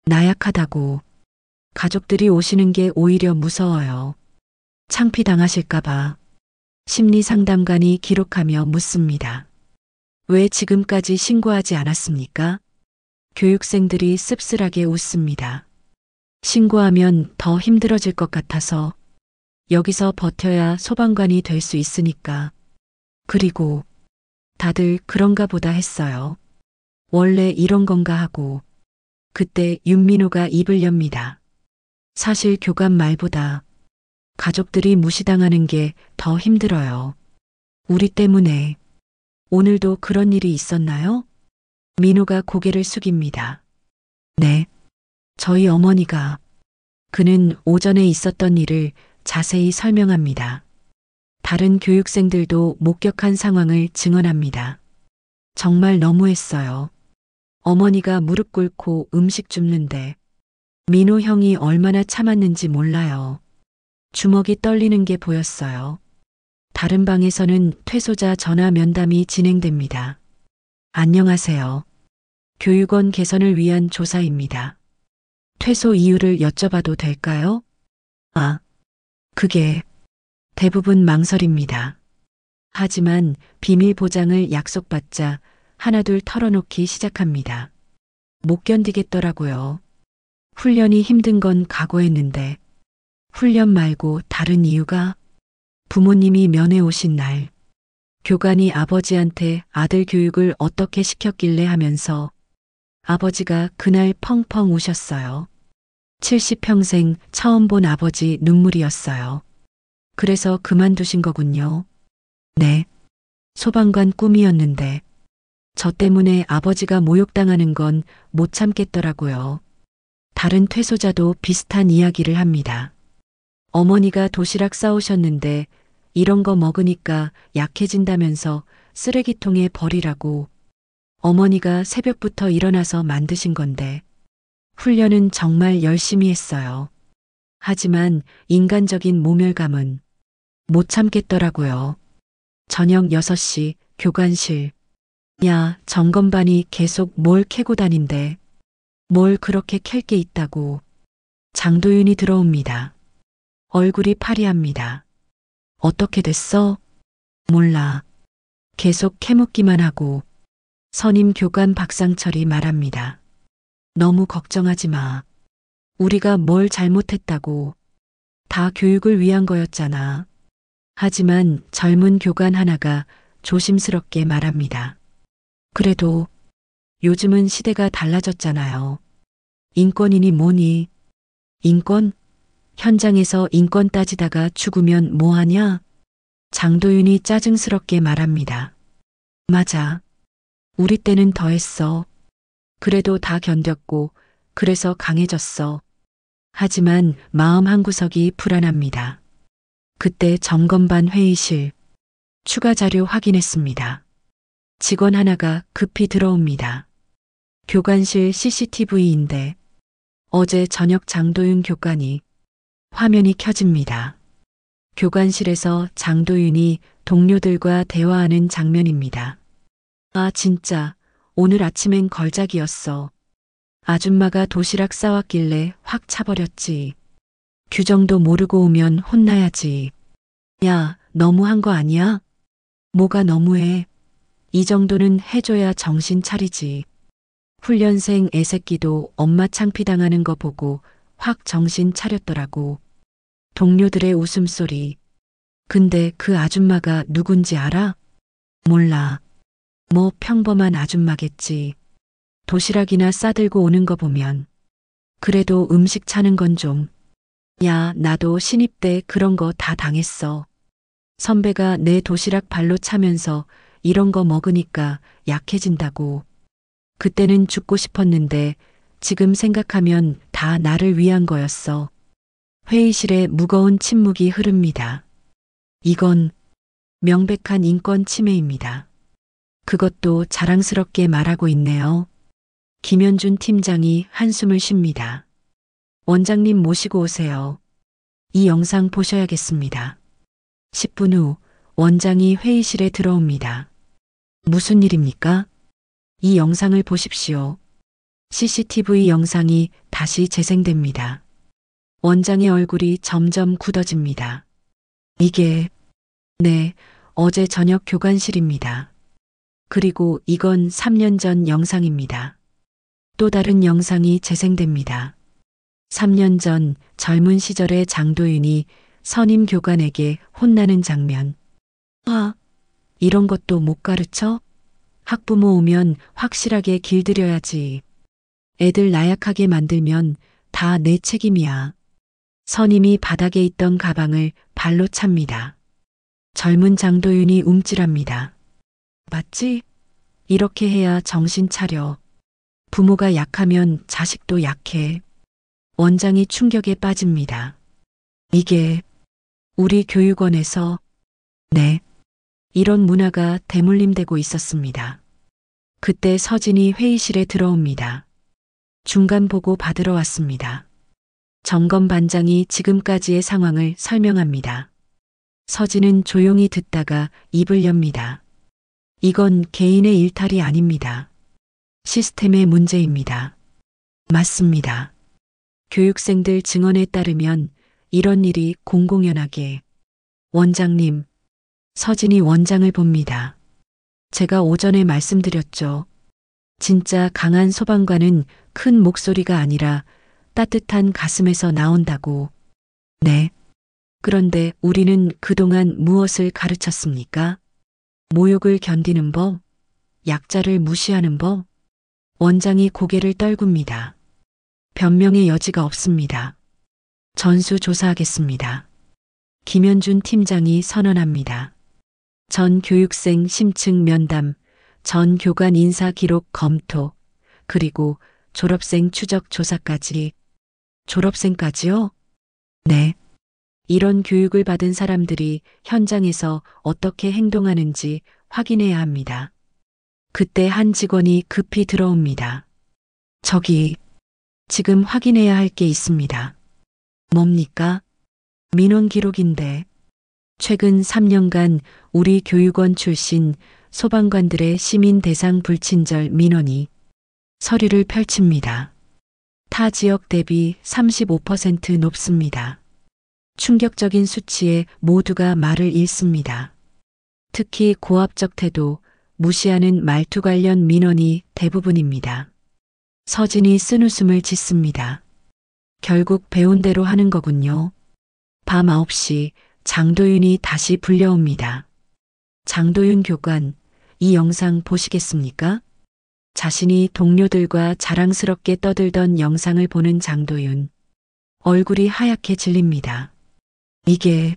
[SPEAKER 1] 나약하다고. 가족들이 오시는 게 오히려 무서워요. 창피당하실까봐. 심리상담관이 기록하며 묻습니다. 왜 지금까지 신고하지 않았습니까? 교육생들이 씁쓸하게 웃습니다. 신고하면 더 힘들어질 것 같아서. 여기서 버텨야 소방관이 될 수 있으니까. 그리고 다들 그런가 보다 했어요. 원래 이런 건가 하고. 그때 윤민호가 입을 엽니다. 사실 교관 말보다 가족들이 무시당하는 게 더 힘들어요. 우리 때문에. 오늘도 그런 일이 있었나요? 민호가 고개를 숙입니다. 네. 저희 어머니가. 그는 오전에 있었던 일을 자세히 설명합니다. 다른 교육생들도 목격한 상황을 증언합니다. 정말 너무했어요. 어머니가 무릎 꿇고 음식 줍는데 민호 형이 얼마나 참았는지 몰라요. 주먹이 떨리는 게 보였어요. 다른 방에서는 퇴소자 전화 면담이 진행됩니다. 안녕하세요. 교육원 개선을 위한 조사입니다. 퇴소 이유를 여쭤봐도 될까요? 아, 그게 대부분 망설입니다. 하지만 비밀 보장을 약속받자 하나둘 털어놓기 시작합니다. 못 견디겠더라고요. 훈련이 힘든 건 각오했는데 훈련 말고 다른 이유가 부모님이 면회 오신 날 교관이 아버지한테 아들 교육을 어떻게 시켰길래 하면서 아버지가 그날 펑펑 우셨어요. 70평생 처음 본 아버지 눈물이었어요. 그래서 그만두신 거군요. 네. 소방관 꿈이었는데 저 때문에 아버지가 모욕당하는 건 못 참겠더라고요. 다른 퇴소자도 비슷한 이야기를 합니다. 어머니가 도시락 싸오셨는데 이런 거 먹으니까 약해진다면서 쓰레기통에 버리라고. 어머니가 새벽부터 일어나서 만드신 건데 훈련은 정말 열심히 했어요. 하지만 인간적인 모멸감은 못 참겠더라고요. 저녁 6시 교관실. 야, 점검반이 계속 뭘 캐고 다닌대. 뭘 그렇게 캘 게 있다고. 장도윤이 들어옵니다. 얼굴이 파리합니다. 어떻게 됐어? 몰라. 계속 캐묻기만 하고. 선임 교관 박상철이 말합니다. 너무 걱정하지 마. 우리가 뭘 잘못했다고. 다 교육을 위한 거였잖아. 하지만 젊은 교관 하나가 조심스럽게 말합니다. 그래도 요즘은 시대가 달라졌잖아요. 인권이니 뭐니. 인권? 현장에서 인권 따지다가 죽으면 뭐하냐? 장도윤이 짜증스럽게 말합니다. 맞아. 우리 때는 더했어. 그래도 다 견뎠고 그래서 강해졌어. 하지만 마음 한구석이 불안합니다. 그때 점검반 회의실. 추가 자료 확인했습니다. 직원 하나가 급히 들어옵니다. 교관실 CCTV인데 어제 저녁 장도윤 교관이 화면이 켜집니다. 교관실에서 장도윤이 동료들과 대화하는 장면입니다. 아, 진짜 오늘 아침엔 걸작이었어. 아줌마가 도시락 싸왔길래 확 차버렸지. 규정도 모르고 오면 혼나야지. 야, 너무한 거 아니야? 뭐가 너무해? 이 정도는 해줘야 정신 차리지. 훈련생 애새끼도 엄마 창피당하는 거 보고 확 정신 차렸더라고. 동료들의 웃음소리. 근데 그 아줌마가 누군지 알아? 몰라. 뭐 평범한 아줌마겠지. 도시락이나 싸들고 오는 거 보면. 그래도 음식 차는 건 좀. 야, 나도 신입 때 그런 거 다 당했어. 선배가 내 도시락 발로 차면서 이런 거 먹으니까 약해진다고. 그때는 죽고 싶었는데 지금 생각하면 다 나를 위한 거였어. 회의실에 무거운 침묵이 흐릅니다. 이건 명백한 인권 침해입니다. 그것도 자랑스럽게 말하고 있네요. 김현준 팀장이 한숨을 쉽니다. 원장님 모시고 오세요. 이 영상 보셔야겠습니다. 10분 후 원장이 회의실에 들어옵니다. 무슨 일입니까? 이 영상을 보십시오. CCTV 영상이 다시 재생됩니다. 원장의 얼굴이 점점 굳어집니다. 이게, 네, 어제 저녁 교관실입니다. 그리고 이건 3년 전 영상입니다. 또 다른 영상이 재생됩니다. 3년 전 젊은 시절의 장도윤이 선임 교관에게 혼나는 장면. 아, 이런 것도 못 가르쳐? 학부모 오면 확실하게 길들여야지. 애들 나약하게 만들면 다 내 책임이야. 선임이 바닥에 있던 가방을 발로 찹니다. 젊은 장도윤이 움찔합니다. 맞지? 이렇게 해야 정신 차려. 부모가 약하면 자식도 약해. 원장이 충격에 빠집니다. 이게 우리 교육원에서, 네, 이런 문화가 대물림되고 있었습니다. 그때 서진이 회의실에 들어옵니다. 중간 보고 받으러 왔습니다. 점검반장이 지금까지의 상황을 설명합니다. 서진은 조용히 듣다가 입을 엽니다. 이건 개인의 일탈이 아닙니다. 시스템의 문제입니다. 맞습니다. 교육생들 증언에 따르면 이런 일이 공공연하게. 원장님, 서진이 원장을 봅니다. 제가 오전에 말씀드렸죠. 진짜 강한 소방관은 큰 목소리가 아니라 따뜻한 가슴에서 나온다고. 네. 그런데 우리는 그동안 무엇을 가르쳤습니까? 모욕을 견디는 법, 약자를 무시하는 법. 원장이 고개를 떨굽니다. 변명의 여지가 없습니다. 전수조사하겠습니다. 김현준 팀장이 선언합니다. 전 교육생 심층 면담, 전 교관 인사 기록 검토, 그리고 졸업생 추적 조사까지 졸업생까지요? 네. 이런 교육을 받은 사람들이 현장에서 어떻게 행동하는지 확인해야 합니다. 그때 한 직원이 급히 들어옵니다. 저기, 지금 확인해야 할 게 있습니다. 뭡니까? 민원 기록인데, 최근 3년간 우리 교육원 출신 소방관들의 시민 대상 불친절 민원이 서류를 펼칩니다. 타 지역 대비 35% 높습니다. 충격적인 수치에 모두가 말을 잃습니다. 특히 고압적 태도, 무시하는 말투 관련 민원이 대부분입니다. 서진이 쓴웃음을 짓습니다. 결국 배운 대로 하는 거군요. 밤 9시 장도윤이 다시 불려옵니다. 장도윤 교관, 이 영상 보시겠습니까? 자신이 동료들과 자랑스럽게 떠들던 영상을 보는 장도윤. 얼굴이 하얗게 질립니다. 이게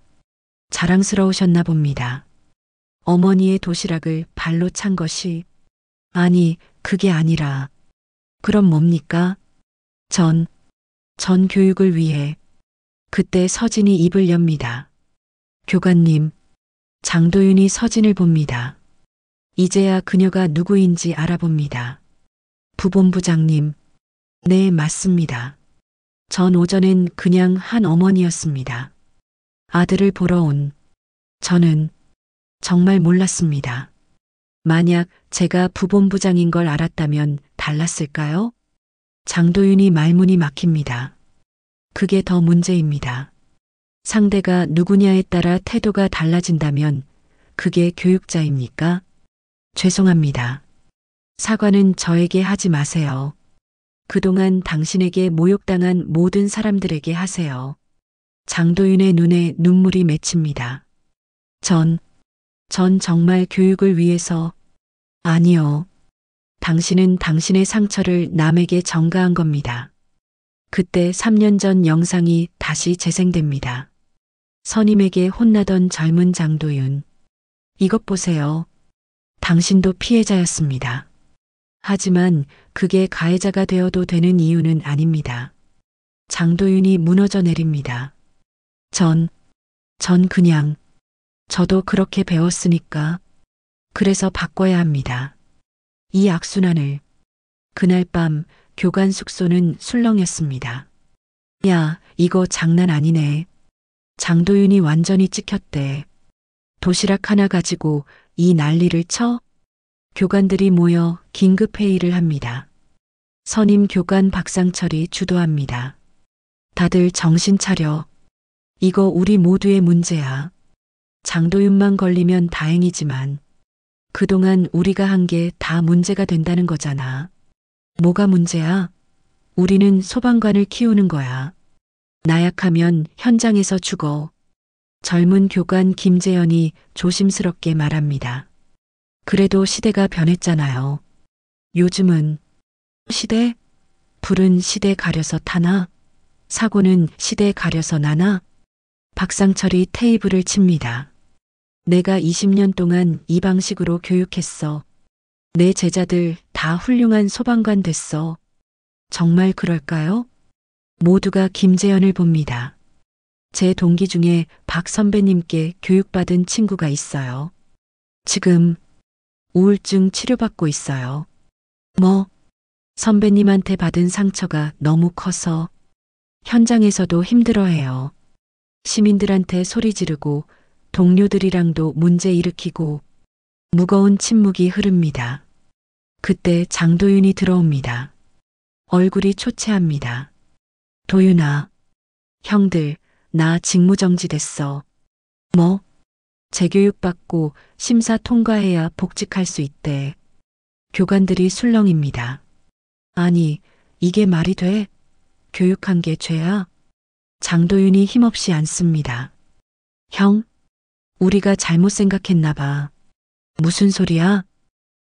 [SPEAKER 1] 자랑스러우셨나 봅니다. 어머니의 도시락을 발로 찬 것이, 아니, 그게 아니라, 그럼 뭡니까? 전 교육을 위해. 그때 서진이 입을 엽니다. 교관님, 장도윤이 서진을 봅니다. 이제야 그녀가 누구인지 알아봅니다. 부본부장님, 네, 맞습니다. 전 오전엔 그냥 한 어머니였습니다. 아들을 보러 온. 저는 정말 몰랐습니다. 만약 제가 부본부장인 걸 알았다면 달랐을까요? 장도윤이 말문이 막힙니다. 그게 더 문제입니다. 상대가 누구냐에 따라 태도가 달라진다면 그게 교육자입니까? 죄송합니다. 사과는 저에게 하지 마세요. 그동안 당신에게 모욕당한 모든 사람들에게 하세요. 장도윤의 눈에 눈물이 맺힙니다. 전 정말 교육을 위해서, 아니요. 당신은 당신의 상처를 남에게 전가한 겁니다. 그때 3년 전 영상이 다시 재생됩니다. 선임에게 혼나던 젊은 장도윤. 이것 보세요. 당신도 피해자였습니다. 하지만 그게 가해자가 되어도 되는 이유는 아닙니다. 장도윤이 무너져 내립니다. 전 그냥, 저도 그렇게 배웠으니까. 그래서 바꿔야 합니다. 이 악순환을. 그날 밤 교관 숙소는 술렁였습니다. 야, 이거 장난 아니네. 장도윤이 완전히 찍혔대. 도시락 하나 가지고 이 난리를 쳐? 교관들이 모여 긴급회의를 합니다. 선임 교관 박상철이 주도합니다. 다들 정신 차려. 이거 우리 모두의 문제야. 장도윤만 걸리면 다행이지만 그동안 우리가 한 게 다 문제가 된다는 거잖아. 뭐가 문제야? 우리는 소방관을 키우는 거야. 나약하면 현장에서 죽어. 젊은 교관 김재현이 조심스럽게 말합니다. 그래도 시대가 변했잖아요. 요즘은 시대? 불은 시대 가려서 타나? 사고는 시대 가려서 나나? 박상철이 테이블을 칩니다. 내가 20년 동안 이 방식으로 교육했어. 내 제자들 다 훌륭한 소방관 됐어. 정말 그럴까요? 모두가 김재현을 봅니다. 제 동기 중에 박 선배님께 교육받은 친구가 있어요. 지금 우울증 치료받고 있어요. 뭐? 선배님한테 받은 상처가 너무 커서 현장에서도 힘들어해요. 시민들한테 소리 지르고 동료들이랑도 문제 일으키고 무거운 침묵이 흐릅니다. 그때 장도윤이 들어옵니다. 얼굴이 초췌합니다. 도윤아, 형들, 나 직무정지됐어. 뭐? 재교육받고 심사 통과해야 복직할 수 있대. 교관들이 술렁입니다. 아니, 이게 말이 돼? 교육한 게 죄야? 장도윤이 힘없이 앉습니다. 형, 우리가 잘못 생각했나 봐. 무슨 소리야?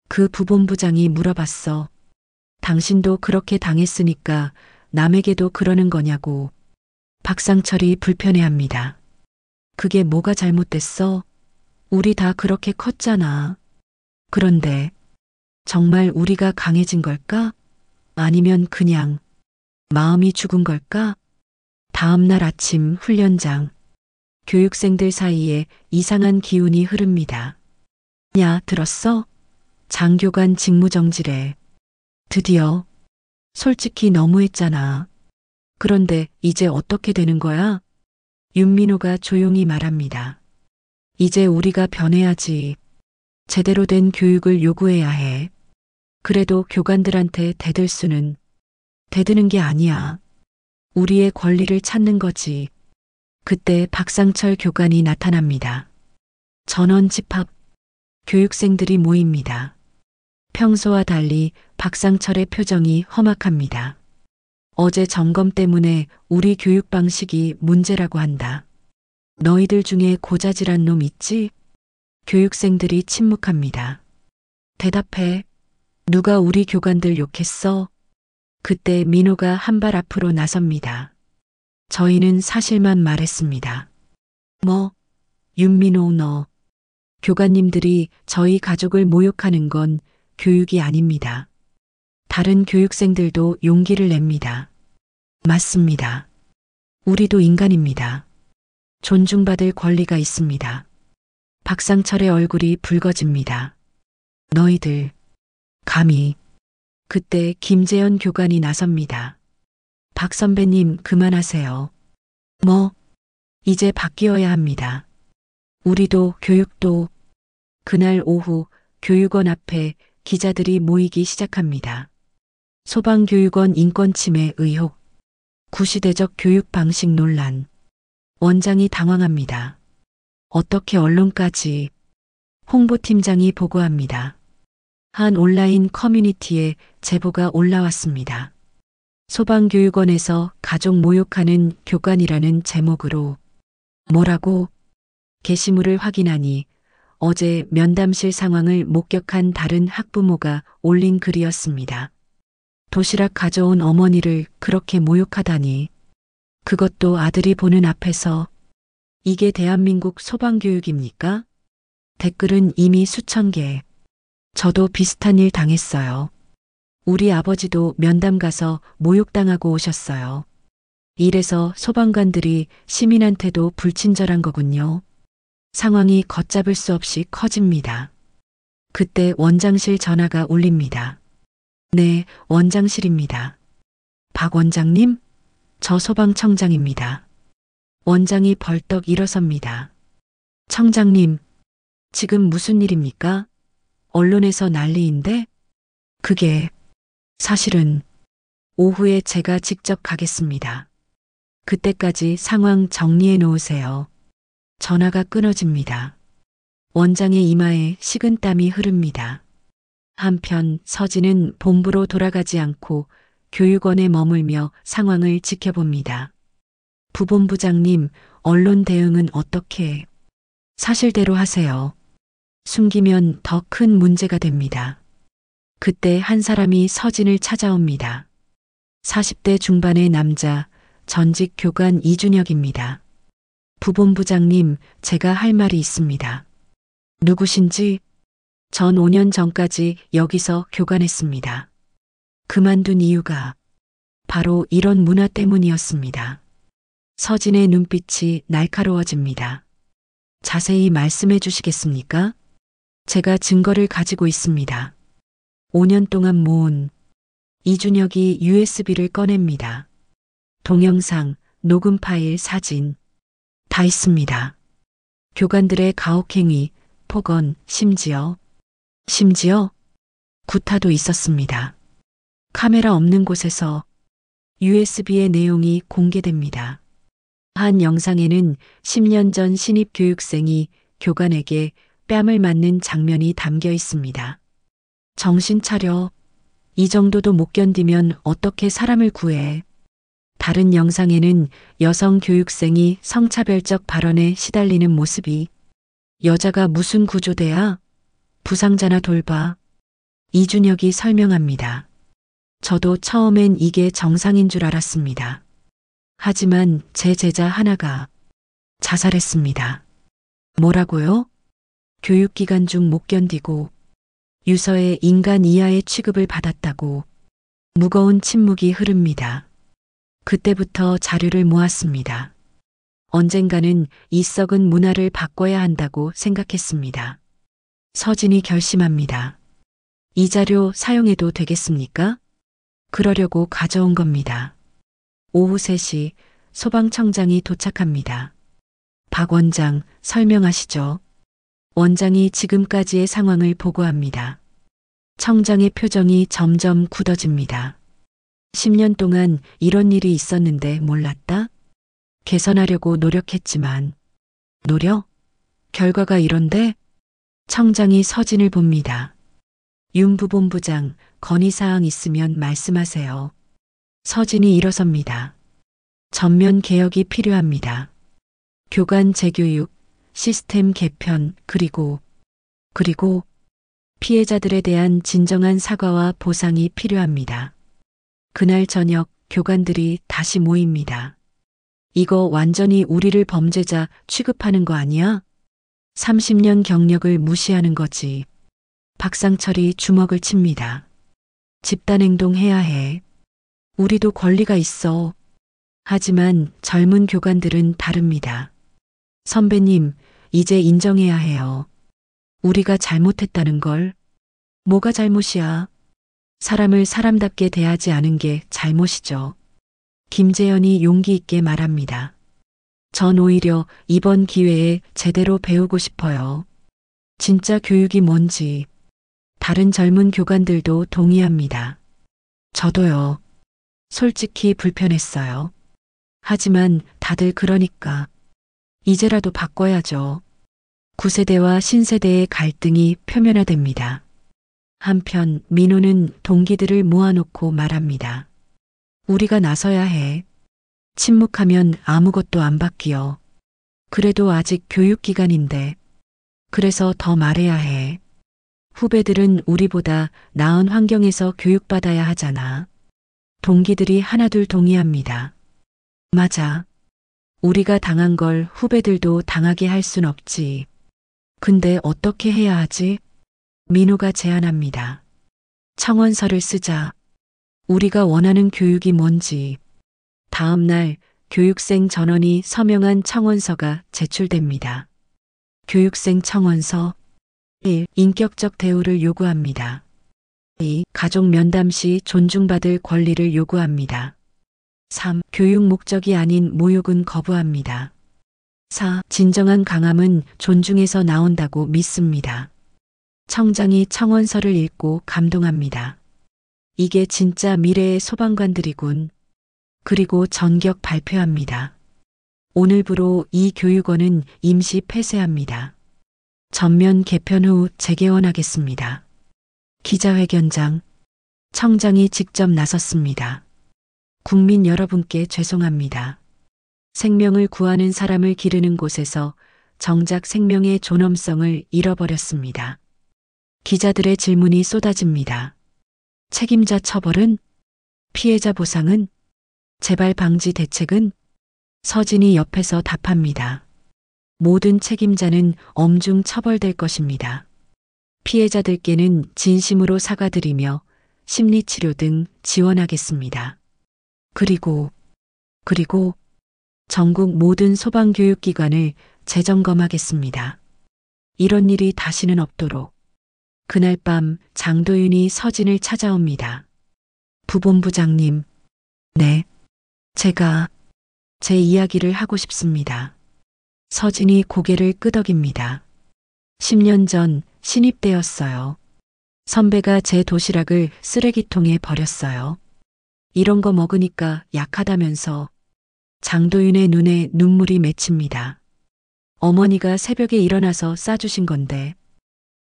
[SPEAKER 1] 그 부본부장이 물어봤어. 당신도 그렇게 당했으니까 남에게도 그러는 거냐고. 박상철이 불편해합니다. 그게 뭐가 잘못됐어? 우리 다 그렇게 컸잖아. 그런데 정말 우리가 강해진 걸까? 아니면 그냥 마음이 죽은 걸까? 다음 날 아침 훈련장. 교육생들 사이에 이상한 기운이 흐릅니다. 야, 들었어? 장교관 직무정지래. 드디어. 솔직히 너무했잖아. 그런데 이제 어떻게 되는 거야? 윤민호가 조용히 말합니다. 이제 우리가 변해야지. 제대로 된 교육을 요구해야 해. 그래도 교관들한테 대드는 게 아니야. 우리의 권리를 찾는 거지. 그때 박상철 교관이 나타납니다. 전원 집합. 교육생들이 모입니다. 평소와 달리 박상철의 표정이 험악합니다. 어제 점검 때문에 우리 교육 방식이 문제라고 한다. 너희들 중에 고자질한 놈 있지? 교육생들이 침묵합니다. 대답해. 누가 우리 교관들 욕했어? 그때 민호가 한 발 앞으로 나섭니다. 저희는 사실만 말했습니다. 뭐? 윤민호 너. 교관님들이 저희 가족을 모욕하는 건 교육이 아닙니다. 다른 교육생들도 용기를 냅니다. 맞습니다. 우리도 인간입니다. 존중받을 권리가 있습니다. 박상철의 얼굴이 붉어집니다. 너희들, 감히. 그때 김재현 교관이 나섭니다. 박 선배님 그만하세요. 뭐? 이제 바뀌어야 합니다. 우리도 교육도. 그날 오후 교육원 앞에 기자들이 모이기 시작합니다. 소방교육원 인권침해 의혹. 구시대적 교육 방식 논란. 원장이 당황합니다. 어떻게 언론까지. 홍보팀장이 보고합니다. 한 온라인 커뮤니티에 제보가 올라왔습니다. 소방교육원에서 가족 모욕하는 교관이라는 제목으로. 뭐라고? 게시물을 확인하니 어제 면담실 상황을 목격한 다른 학부모가 올린 글이었습니다. 도시락 가져온 어머니를 그렇게 모욕하다니. 그것도 아들이 보는 앞에서. 이게 대한민국 소방교육입니까? 댓글은 이미 수천 개. 저도 비슷한 일 당했어요. 우리 아버지도 면담 가서 모욕당하고 오셨어요. 이래서 소방관들이 시민한테도 불친절한 거군요. 상황이 걷잡을 수 없이 커집니다. 그때 원장실 전화가 울립니다. 네, 원장실입니다. 박 원장님? 저 소방청장입니다. 원장이 벌떡 일어섭니다. 청장님, 지금 무슨 일입니까? 언론에서 난리인데? 그게 사실은 오후에 제가 직접 가겠습니다. 그때까지 상황 정리해 놓으세요. 전화가 끊어집니다. 원장의 이마에 식은땀이 흐릅니다. 한편 서진은 본부로 돌아가지 않고 교육원에 머물며 상황을 지켜봅니다. 부본부장님, 언론 대응은 어떻게? 사실대로 하세요. 숨기면 더 큰 문제가 됩니다. 그때 한 사람이 서진을 찾아옵니다. 40대 중반의 남자, 전직 교관 이준혁입니다. 부본부장님, 제가 할 말이 있습니다. 누구신지? 전 5년 전까지 여기서 교관했습니다. 그만둔 이유가 바로 이런 문화 때문이었습니다. 서진의 눈빛이 날카로워집니다. 자세히 말씀해 주시겠습니까? 제가 증거를 가지고 있습니다. 5년 동안 모은. 이준혁이 USB를 꺼냅니다. 동영상, 녹음 파일, 사진. 다 있습니다. 교관들의 가혹행위, 폭언, 심지어 구타도 있었습니다. 카메라 없는 곳에서 USB의 내용이 공개됩니다. 한 영상에는 10년 전 신입 교육생이 교관에게 뺨을 맞는 장면이 담겨 있습니다. 정신 차려. 이 정도도 못 견디면 어떻게 사람을 구해. 다른 영상에는 여성 교육생이 성차별적 발언에 시달리는 모습이. 여자가 무슨 구조대야? 부상자나 돌봐. 이준혁이 설명합니다. 저도 처음엔 이게 정상인 줄 알았습니다. 하지만 제 제자 하나가 자살했습니다. 뭐라고요? 교육기간 중 못 견디고 유서에 인간 이하의 취급을 받았다고. 무거운 침묵이 흐릅니다. 그때부터 자료를 모았습니다. 언젠가는 이 썩은 문화를 바꿔야 한다고 생각했습니다. 서진이 결심합니다. 이 자료 사용해도 되겠습니까? 그러려고 가져온 겁니다. 오후 3시 소방청장이 도착합니다. 박 원장, 설명하시죠. 원장이 지금까지의 상황을 보고합니다. 청장의 표정이 점점 굳어집니다. 10년 동안 이런 일이 있었는데 몰랐다? 개선하려고 노력했지만, 노력? 결과가 이런데? 청장이 서진을 봅니다. 윤 부본부장, 건의사항 있으면 말씀하세요. 서진이 일어섭니다. 전면 개혁이 필요합니다. 교관 재교육, 시스템 개편, 그리고 피해자들에 대한 진정한 사과와 보상이 필요합니다. 그날 저녁 교관들이 다시 모입니다. 이거 완전히 우리를 범죄자 취급하는 거 아니야? 30년 경력을 무시하는 거지. 박상철이 주먹을 칩니다. 집단행동 해야 해. 우리도 권리가 있어. 하지만 젊은 교관들은 다릅니다. 선배님, 이제 인정해야 해요. 우리가 잘못했다는 걸. 뭐가 잘못이야? 사람을 사람답게 대하지 않은 게 잘못이죠. 김재현이 용기 있게 말합니다. 전 오히려 이번 기회에 제대로 배우고 싶어요. 진짜 교육이 뭔지. 다른 젊은 교관들도 동의합니다. 저도요. 솔직히 불편했어요. 하지만 다들 그러니까. 이제라도 바꿔야죠. 9세대와 신세대의 갈등이 표면화됩니다. 한편 민호는 동기들을 모아놓고 말합니다. 우리가 나서야 해. 침묵하면 아무것도 안 바뀌어. 그래도 아직 교육기간인데. 그래서 더 말해야 해. 후배들은 우리보다 나은 환경에서 교육받아야 하잖아. 동기들이 하나둘 동의합니다. 맞아. 우리가 당한 걸 후배들도 당하게 할 순 없지. 근데 어떻게 해야 하지? 민호가 제안합니다. 청원서를 쓰자. 우리가 원하는 교육이 뭔지. 다음 날 교육생 전원이 서명한 청원서가 제출됩니다. 교육생 청원서 1. 인격적 대우를 요구합니다. 2. 가족 면담 시 존중받을 권리를 요구합니다. 3. 교육 목적이 아닌 모욕은 거부합니다. 4. 진정한 강함은 존중에서 나온다고 믿습니다. 청장이 청원서를 읽고 감동합니다. 이게 진짜 미래의 소방관들이군. 그리고 전격 발표합니다. 오늘부로 이 교육원은 임시 폐쇄합니다. 전면 개편 후 재개원하겠습니다. 기자회견장. 청장이 직접 나섰습니다. 국민 여러분께 죄송합니다. 생명을 구하는 사람을 기르는 곳에서 정작 생명의 존엄성을 잃어버렸습니다. 기자들의 질문이 쏟아집니다. 책임자 처벌은? 피해자 보상은? 재발 방지 대책은? 서진이 옆에서 답합니다. 모든 책임자는 엄중 처벌될 것입니다. 피해자들께는 진심으로 사과드리며 심리치료 등 지원하겠습니다. 그리고 전국 모든 소방교육기관을 재점검하겠습니다. 이런 일이 다시는 없도록. 그날 밤 장도윤이 서진을 찾아옵니다. 부본부장님, 네, 제가 제 이야기를 하고 싶습니다. 서진이 고개를 끄덕입니다. 10년 전 신입대였어요. 선배가 제 도시락을 쓰레기통에 버렸어요. 이런 거 먹으니까 약하다면서. 장도윤의 눈에 눈물이 맺힙니다. 어머니가 새벽에 일어나서 싸주신 건데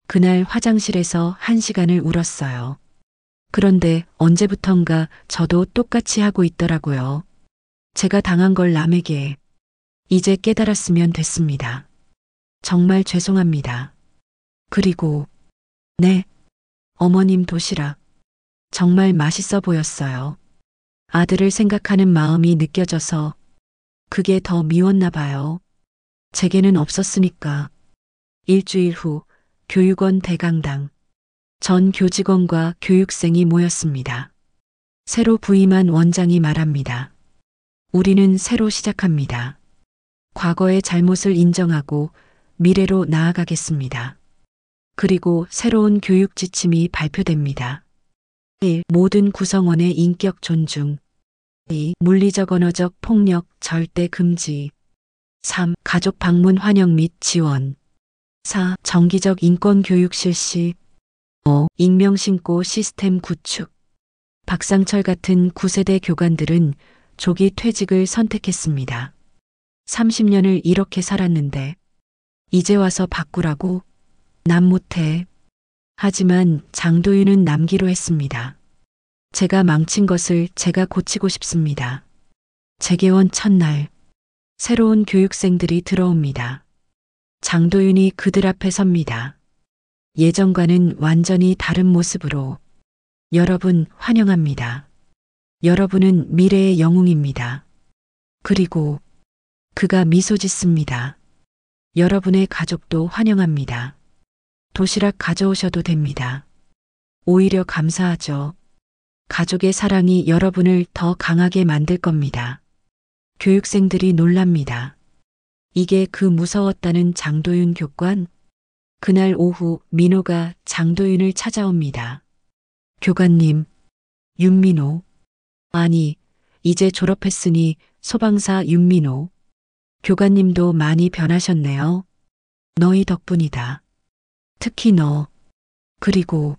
[SPEAKER 1] 그날 화장실에서 1시간을 울었어요. 그런데 언제부턴가 저도 똑같이 하고 있더라고요. 제가 당한 걸 남에게. 이제 깨달았으면 됐습니다. 정말 죄송합니다. 그리고 네, 어머님 도시락 정말 맛있어 보였어요. 아들을 생각하는 마음이 느껴져서 그게 더 미웠나 봐요. 제게는 없었으니까. 일주일 후 교육원 대강당. 전 교직원과 교육생이 모였습니다. 새로 부임한 원장이 말합니다. 우리는 새로 시작합니다. 과거의 잘못을 인정하고 미래로 나아가겠습니다. 그리고 새로운 교육 지침이 발표됩니다. 1. 모든 구성원의 인격 존중. 2. 물리적 언어적 폭력 절대 금지. 3. 가족 방문 환영 및 지원. 4. 정기적 인권 교육 실시. 5. 익명신고 시스템 구축. 박상철 같은 9세대 교관들은 조기 퇴직을 선택했습니다. 30년을 이렇게 살았는데 이제 와서 바꾸라고? 난 못해. 하지만 장도윤은 남기로 했습니다. 제가 망친 것을 제가 고치고 싶습니다. 재개원 첫날 새로운 교육생들이 들어옵니다. 장도윤이 그들 앞에 섭니다. 예전과는 완전히 다른 모습으로 여러분 환영합니다. 여러분은 미래의 영웅입니다. 그리고 그가 미소 짓습니다. 여러분의 가족도 환영합니다. 도시락 가져오셔도 됩니다. 오히려 감사하죠. 가족의 사랑이 여러분을 더 강하게 만들 겁니다. 교육생들이 놀랍니다. 이게 그 무서웠다는 장도윤 교관? 그날 오후 민호가 장도윤을 찾아옵니다. 교관님, 윤민호. 아니, 이제 졸업했으니 소방사 윤민호. 교관님도 많이 변하셨네요. 너희 덕분이다. 특히 너. 그리고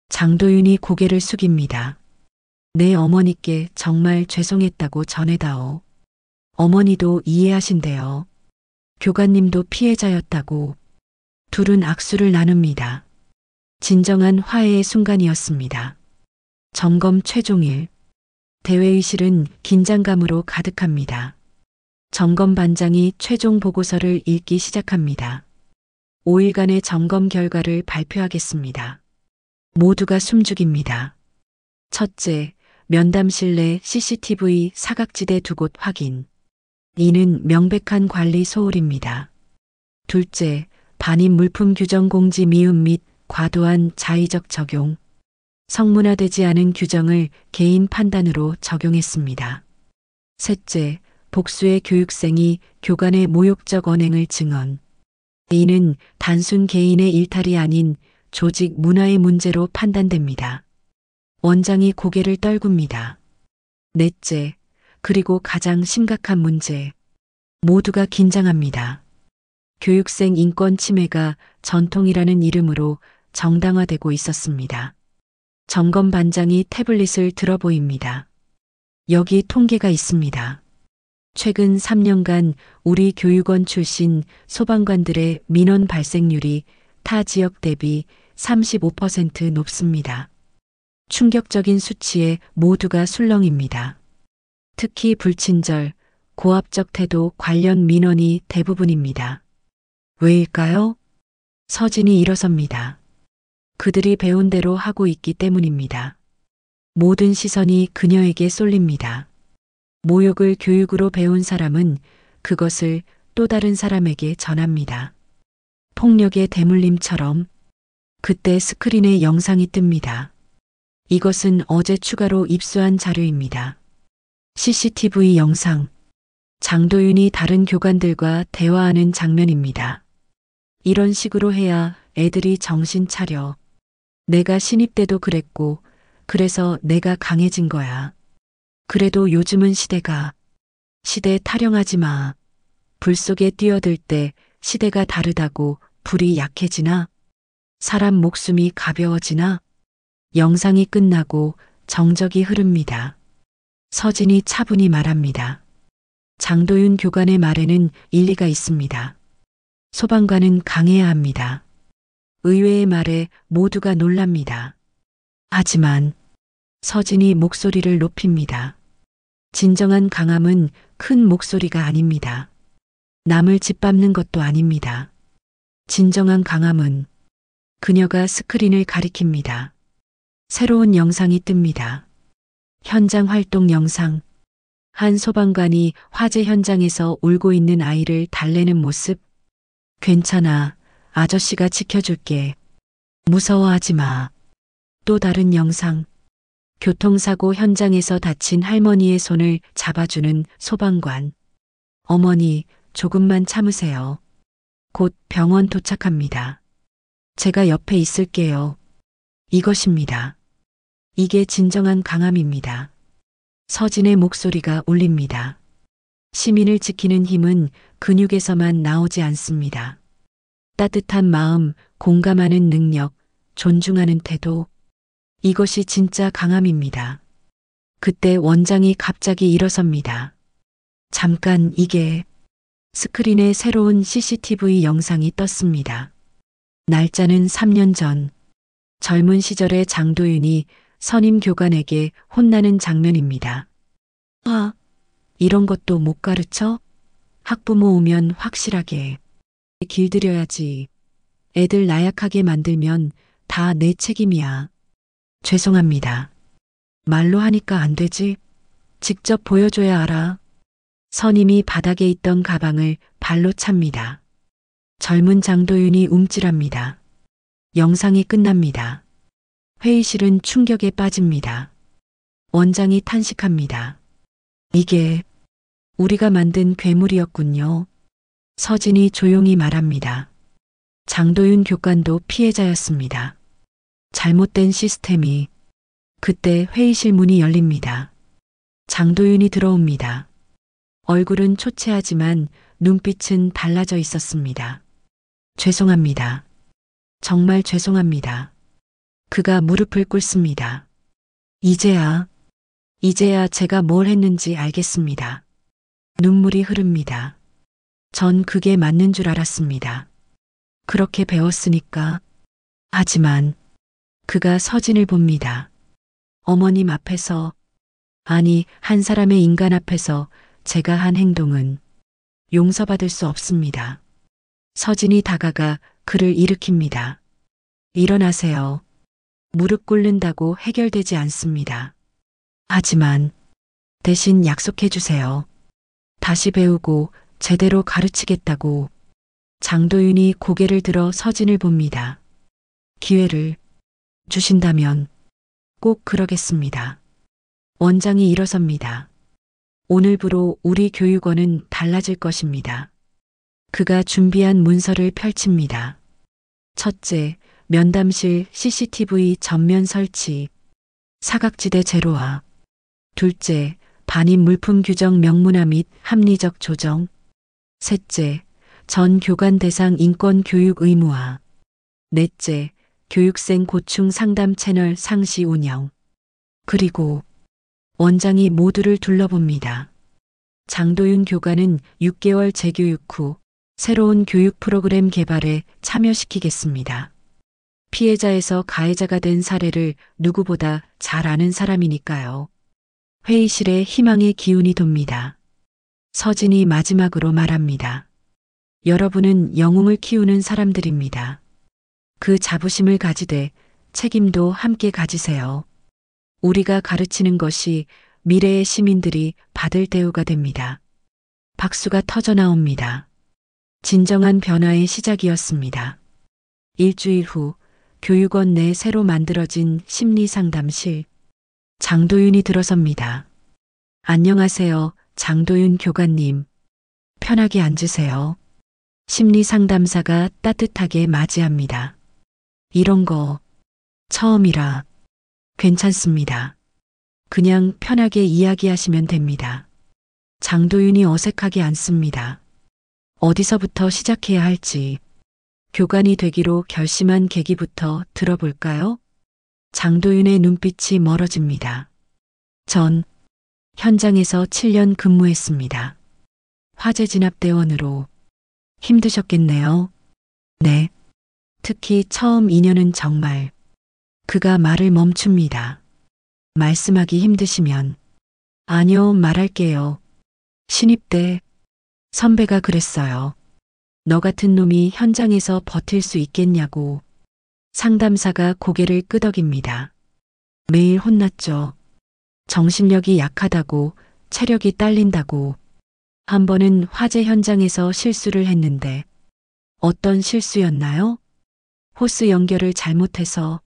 [SPEAKER 1] 장도윤이 고개를 숙입니다. 내 어머니께 정말 죄송했다고 전해다오. 어머니도 이해하신대요. 교관님도 피해자였다고. 둘은 악수를 나눕니다. 진정한 화해의 순간이었습니다. 점검 최종일. 대회의실은 긴장감으로 가득합니다. 점검반장이 최종 보고서를 읽기 시작합니다. 5일간의 점검 결과를 발표하겠습니다. 모두가 숨죽입니다. 첫째, 면담실 내 CCTV 사각지대 2곳 확인. 이는 명백한 관리 소홀입니다. 둘째, 반입 물품 규정 공지 미흡 및 과도한 자의적 적용. 성문화되지 않은 규정을 개인 판단으로 적용했습니다. 셋째, 복수의 교육생이 교관의 모욕적 언행을 증언. 이는 단순 개인의 일탈이 아닌 조직 문화의 문제로 판단됩니다. 원장이 고개를 떨굽니다. 넷째, 그리고 가장 심각한 문제. 모두가 긴장합니다. 교육생 인권 침해가 전통이라는 이름으로 정당화되고 있었습니다. 점검반장이 태블릿을 들어 보입니다. 여기 통계가 있습니다. 최근 3년간 우리 교육원 출신 소방관들의 민원 발생률이 타 지역 대비 35% 높습니다. 충격적인 수치에 모두가 술렁입니다. 특히 불친절, 고압적 태도 관련 민원이 대부분입니다. 왜일까요? 서진이 일어섭니다. 그들이 배운 대로 하고 있기 때문입니다. 모든 시선이 그녀에게 쏠립니다. 모욕을 교육으로 배운 사람은 그것을 또 다른 사람에게 전합니다. 폭력의 대물림처럼. 그때 스크린에 영상이 뜹니다. 이것은 어제 추가로 입수한 자료입니다. CCTV 영상. 장도윤이 다른 교관들과 대화하는 장면입니다. 이런 식으로 해야 애들이 정신 차려. 내가 신입 때도 그랬고, 그래서 내가 강해진 거야. 그래도 요즘은 시대 타령하지 마. 불 속에 뛰어들 때 시대가 다르다고 불이 약해지나? 사람 목숨이 가벼워지나? 영상이 끝나고 정적이 흐릅니다. 서진이 차분히 말합니다. 장도윤 교관의 말에는 일리가 있습니다. 소방관은 강해야 합니다. 의외의 말에 모두가 놀랍니다. 하지만 서진이 목소리를 높입니다. 진정한 강함은 큰 목소리가 아닙니다. 남을 짓밟는 것도 아닙니다. 진정한 강함은 그녀가 스크린을 가리킵니다. 새로운 영상이 뜹니다. 현장 활동 영상. 한 소방관이 화재 현장에서 울고 있는 아이를 달래는 모습. 괜찮아. 아저씨가 지켜줄게. 무서워하지 마. 또 다른 영상. 교통사고 현장에서 다친 할머니의 손을 잡아주는 소방관. 어머니, 조금만 참으세요. 곧 병원 도착합니다. 제가 옆에 있을게요. 이것입니다. 이게 진정한 강함입니다. 서진의 목소리가 울립니다. 시민을 지키는 힘은 근육에서만 나오지 않습니다. 따뜻한 마음, 공감하는 능력, 존중하는 태도. 이것이 진짜 강함입니다. 그때 원장이 갑자기 일어섭니다. 잠깐, 이게 스크린에 새로운 CCTV 영상이 떴습니다. 날짜는 3년 전. 젊은 시절의 장도윤이 선임 교관에게 혼나는 장면입니다. 이런 것도 못 가르쳐? 학부모 오면 확실하게 길들여야지. 애들 나약하게 만들면 다 내 책임이야. 죄송합니다. 말로 하니까 안 되지? 직접 보여줘야 알아. 선임이 바닥에 있던 가방을 발로 찹니다. 젊은 장도윤이 움찔합니다. 영상이 끝납니다. 회의실은 충격에 빠집니다. 원장이 탄식합니다. 이게 우리가 만든 괴물이었군요. 서진이 조용히 말합니다. 장도윤 교관도 피해자였습니다. 잘못된 시스템이. 그때 회의실 문이 열립니다. 장도윤이 들어옵니다. 얼굴은 초췌하지만 눈빛은 달라져 있었습니다. 죄송합니다. 정말 죄송합니다. 그가 무릎을 꿇습니다. 이제야 제가 뭘 했는지 알겠습니다. 눈물이 흐릅니다. 전 그게 맞는 줄 알았습니다. 그렇게 배웠으니까. 하지만 그가 서진을 봅니다. 어머님 앞에서, 아니, 한 사람의 인간 앞에서 제가 한 행동은 용서받을 수 없습니다. 서진이 다가가 그를 일으킵니다. 일어나세요. 무릎 꿇는다고 해결되지 않습니다. 하지만 대신 약속해 주세요. 다시 배우고 제대로 가르치겠다고. 장도윤이 고개를 들어 서진을 봅니다. 기회를 주신다면 꼭 그러겠습니다. 원장이 일어섭니다. 오늘부로 우리 교육원은 달라질 것입니다. 그가 준비한 문서를 펼칩니다. 첫째, 면담실 CCTV 전면 설치. 사각지대 제로화. 둘째, 반입 물품 규정 명문화 및 합리적 조정. 셋째, 전 교관 대상 인권 교육 의무화. 넷째, 교육생 고충 상담 채널 상시 운영. 그리고 원장이 모두를 둘러봅니다. 장도윤 교관은 6개월 재교육 후 새로운 교육 프로그램 개발에 참여시키겠습니다. 피해자에서 가해자가 된 사례를 누구보다 잘 아는 사람이니까요. 회의실에 희망의 기운이 돕니다. 서진이 마지막으로 말합니다. 여러분은 영웅을 키우는 사람들입니다. 그 자부심을 가지되 책임도 함께 가지세요. 우리가 가르치는 것이 미래의 시민들이 받을 대우가 됩니다. 박수가 터져 나옵니다. 진정한 변화의 시작이었습니다. 일주일 후 교육원 내 새로 만들어진 심리상담실. 장도윤이 들어섭니다. 안녕하세요, 장도윤 교관님. 편하게 앉으세요. 심리상담사가 따뜻하게 맞이합니다. 이런 거 처음이라 괜찮습니다. 그냥 편하게 이야기하시면 됩니다. 장도윤이 어색하게 앉습니다. 어디서부터 시작해야 할지, 교관이 되기로 결심한 계기부터 들어볼까요? 장도윤의 눈빛이 멀어집니다. 전 현장에서 7년 근무했습니다. 화재 진압대원으로. 힘드셨겠네요. 네. 특히 처음 2년은 정말. 그가 말을 멈춥니다. 말씀하기 힘드시면. 아니요, 말할게요. 신입 때 선배가 그랬어요. 너 같은 놈이 현장에서 버틸 수 있겠냐고. 상담사가 고개를 끄덕입니다. 매일 혼났죠. 정신력이 약하다고, 체력이 딸린다고. 한 번은 화재 현장에서 실수를 했는데. 어떤 실수였나요? 호스 연결을 잘못해서.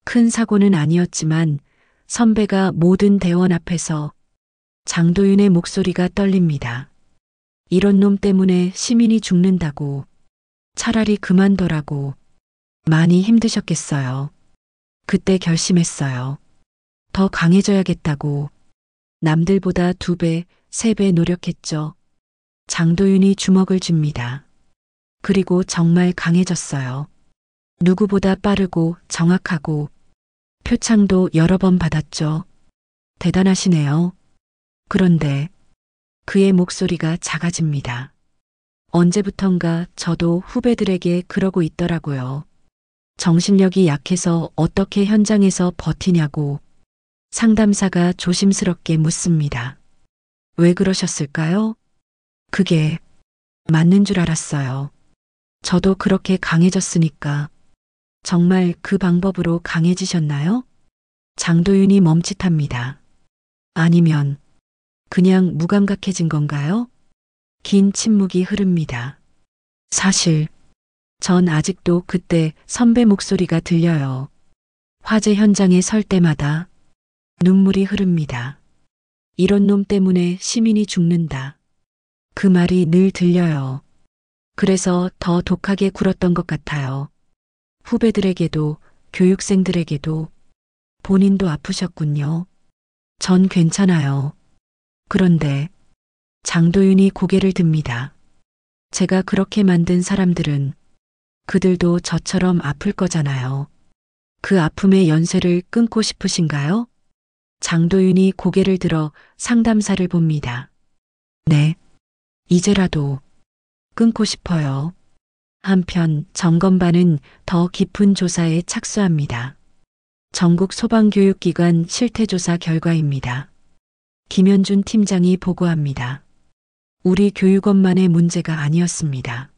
[SPEAKER 1] 큰 사고는 아니었지만 선배가 모든 대원 앞에서 장도윤의 목소리가 떨립니다. 이런 놈 때문에 시민이 죽는다고. 차라리 그만둬라고. 많이 힘드셨겠어요. 그때 결심했어요. 더 강해져야겠다고. 남들보다 2배, 3배 노력했죠. 장도윤이 주먹을 줍니다. 그리고 정말 강해졌어요. 누구보다 빠르고 정확하고 표창도 여러 번 받았죠. 대단하시네요. 그런데 그의 목소리가 작아집니다. 언제부턴가 저도 후배들에게 그러고 있더라고요. 정신력이 약해서 어떻게 현장에서 버티냐고. 상담사가 조심스럽게 묻습니다. 왜 그러셨을까요? 그게 맞는 줄 알았어요. 저도 그렇게 강해졌으니까. 정말 그 방법으로 강해지셨나요? 장도윤이 멈칫합니다. 아니면 그냥 무감각해진 건가요? 긴 침묵이 흐릅니다. 사실 전 아직도 그때 선배 목소리가 들려요. 화재 현장에 설 때마다 눈물이 흐릅니다. 이런 놈 때문에 시민이 죽는다. 그 말이 늘 들려요. 그래서 더 독하게 굴었던 것 같아요. 후배들에게도 교육생들에게도. 본인도 아프셨군요. 전 괜찮아요. 그런데 장도윤이 고개를 듭니다. 제가 그렇게 만든 사람들은 그들도 저처럼 아플 거잖아요. 그 아픔의 연쇄를 끊고 싶으신가요? 장도윤이 고개를 들어 상담사를 봅니다. 네. 이제라도 끊고 싶어요. 한편 점검반은 더 깊은 조사에 착수합니다. 전국 소방교육기관 실태조사 결과입니다. 김현준 팀장이 보고합니다. 우리 교육원만의 문제가 아니었습니다.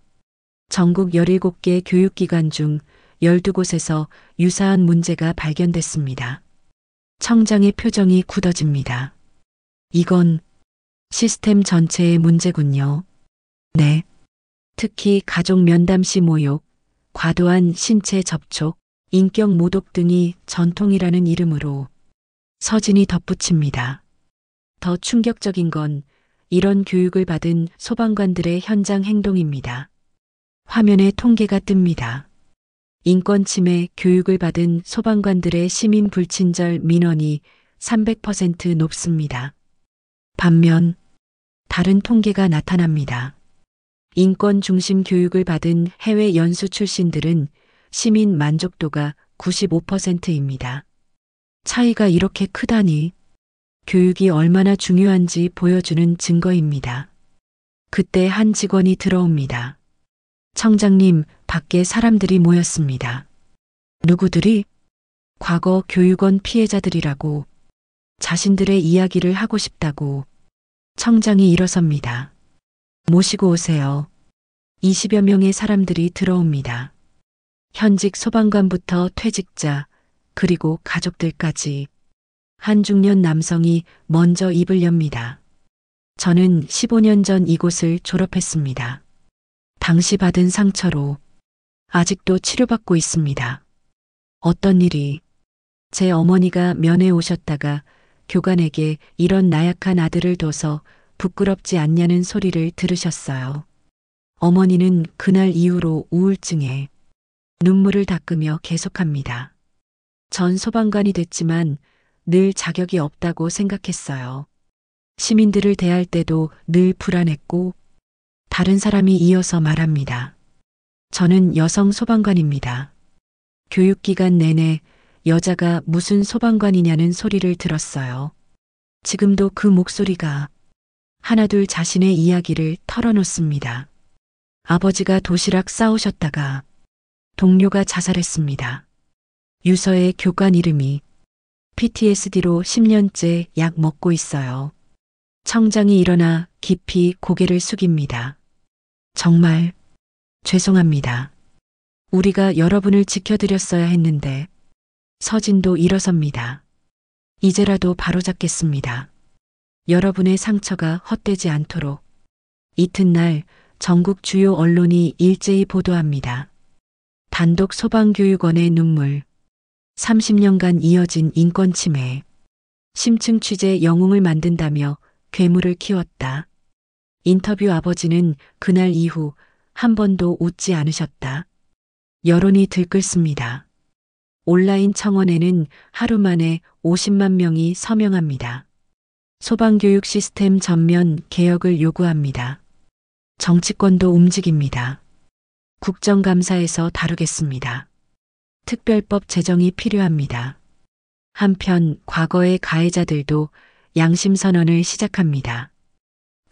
[SPEAKER 1] 전국 17개 교육기관 중 12곳에서 유사한 문제가 발견됐습니다. 청장의 표정이 굳어집니다. 이건 시스템 전체의 문제군요. 네. 특히 가족 면담 시 모욕, 과도한 신체 접촉, 인격 모독 등이 전통이라는 이름으로 서진이 덧붙입니다. 더 충격적인 건 이런 교육을 받은 소방관들의 현장 행동입니다. 화면에 통계가 뜹니다. 인권 침해 교육을 받은 소방관들의 시민 불친절 민원이 300% 높습니다. 반면 다른 통계가 나타납니다. 인권 중심 교육을 받은 해외 연수 출신들은 시민 만족도가 95%입니다. 차이가 이렇게 크다니 교육이 얼마나 중요한지 보여주는 증거입니다. 그때 한 직원이 들어옵니다. 청장님, 밖에 사람들이 모였습니다. 누구들이? 과거 교육원 피해자들이라고. 자신들의 이야기를 하고 싶다고. 청장이 일어섭니다. 모시고 오세요. 20여 명의 사람들이 들어옵니다. 현직 소방관부터 퇴직자, 그리고 가족들까지. 한 중년 남성이 먼저 입을 엽니다. 저는 15년 전 이곳을 졸업했습니다. 당시 받은 상처로 아직도 치료받고 있습니다. 어떤 일이? 제 어머니가 면회 오셨다가 교관에게 이런 나약한 아들을 둬서 부끄럽지 않냐는 소리를 들으셨어요. 어머니는 그날 이후로 우울증에 눈물을 닦으며 계속합니다. 전 소방관이 됐지만 늘 자격이 없다고 생각했어요. 시민들을 대할 때도 늘 불안했고 다른 사람이 이어서 말합니다. 저는 여성 소방관입니다. 교육기간 내내 여자가 무슨 소방관이냐는 소리를 들었어요. 지금도 그 목소리가 하나둘 자신의 이야기를 털어놓습니다. 아버지가 도시락 싸우셨다가 동료가 자살했습니다. 유서의 교관 이름이 PTSD로 10년째 약 먹고 있어요. 청장이 일어나 깊이 고개를 숙입니다. 정말 죄송합니다. 우리가 여러분을 지켜드렸어야 했는데. 서진도 일어섭니다. 이제라도 바로잡겠습니다. 여러분의 상처가 헛되지 않도록. 이튿날 전국 주요 언론이 일제히 보도합니다. 단독 소방교육원의 눈물. 30년간 이어진 인권 침해. 심층 취재 영웅을 만든다며 괴물을 키웠다. 인터뷰 아버지는 그날 이후 한 번도 웃지 않으셨다. 여론이 들끓습니다. 온라인 청원에는 하루 만에 50만 명이 서명합니다. 소방교육 시스템 전면 개혁을 요구합니다. 정치권도 움직입니다. 국정감사에서 다루겠습니다. 특별법 제정이 필요합니다. 한편 과거의 가해자들도 양심 선언을 시작합니다.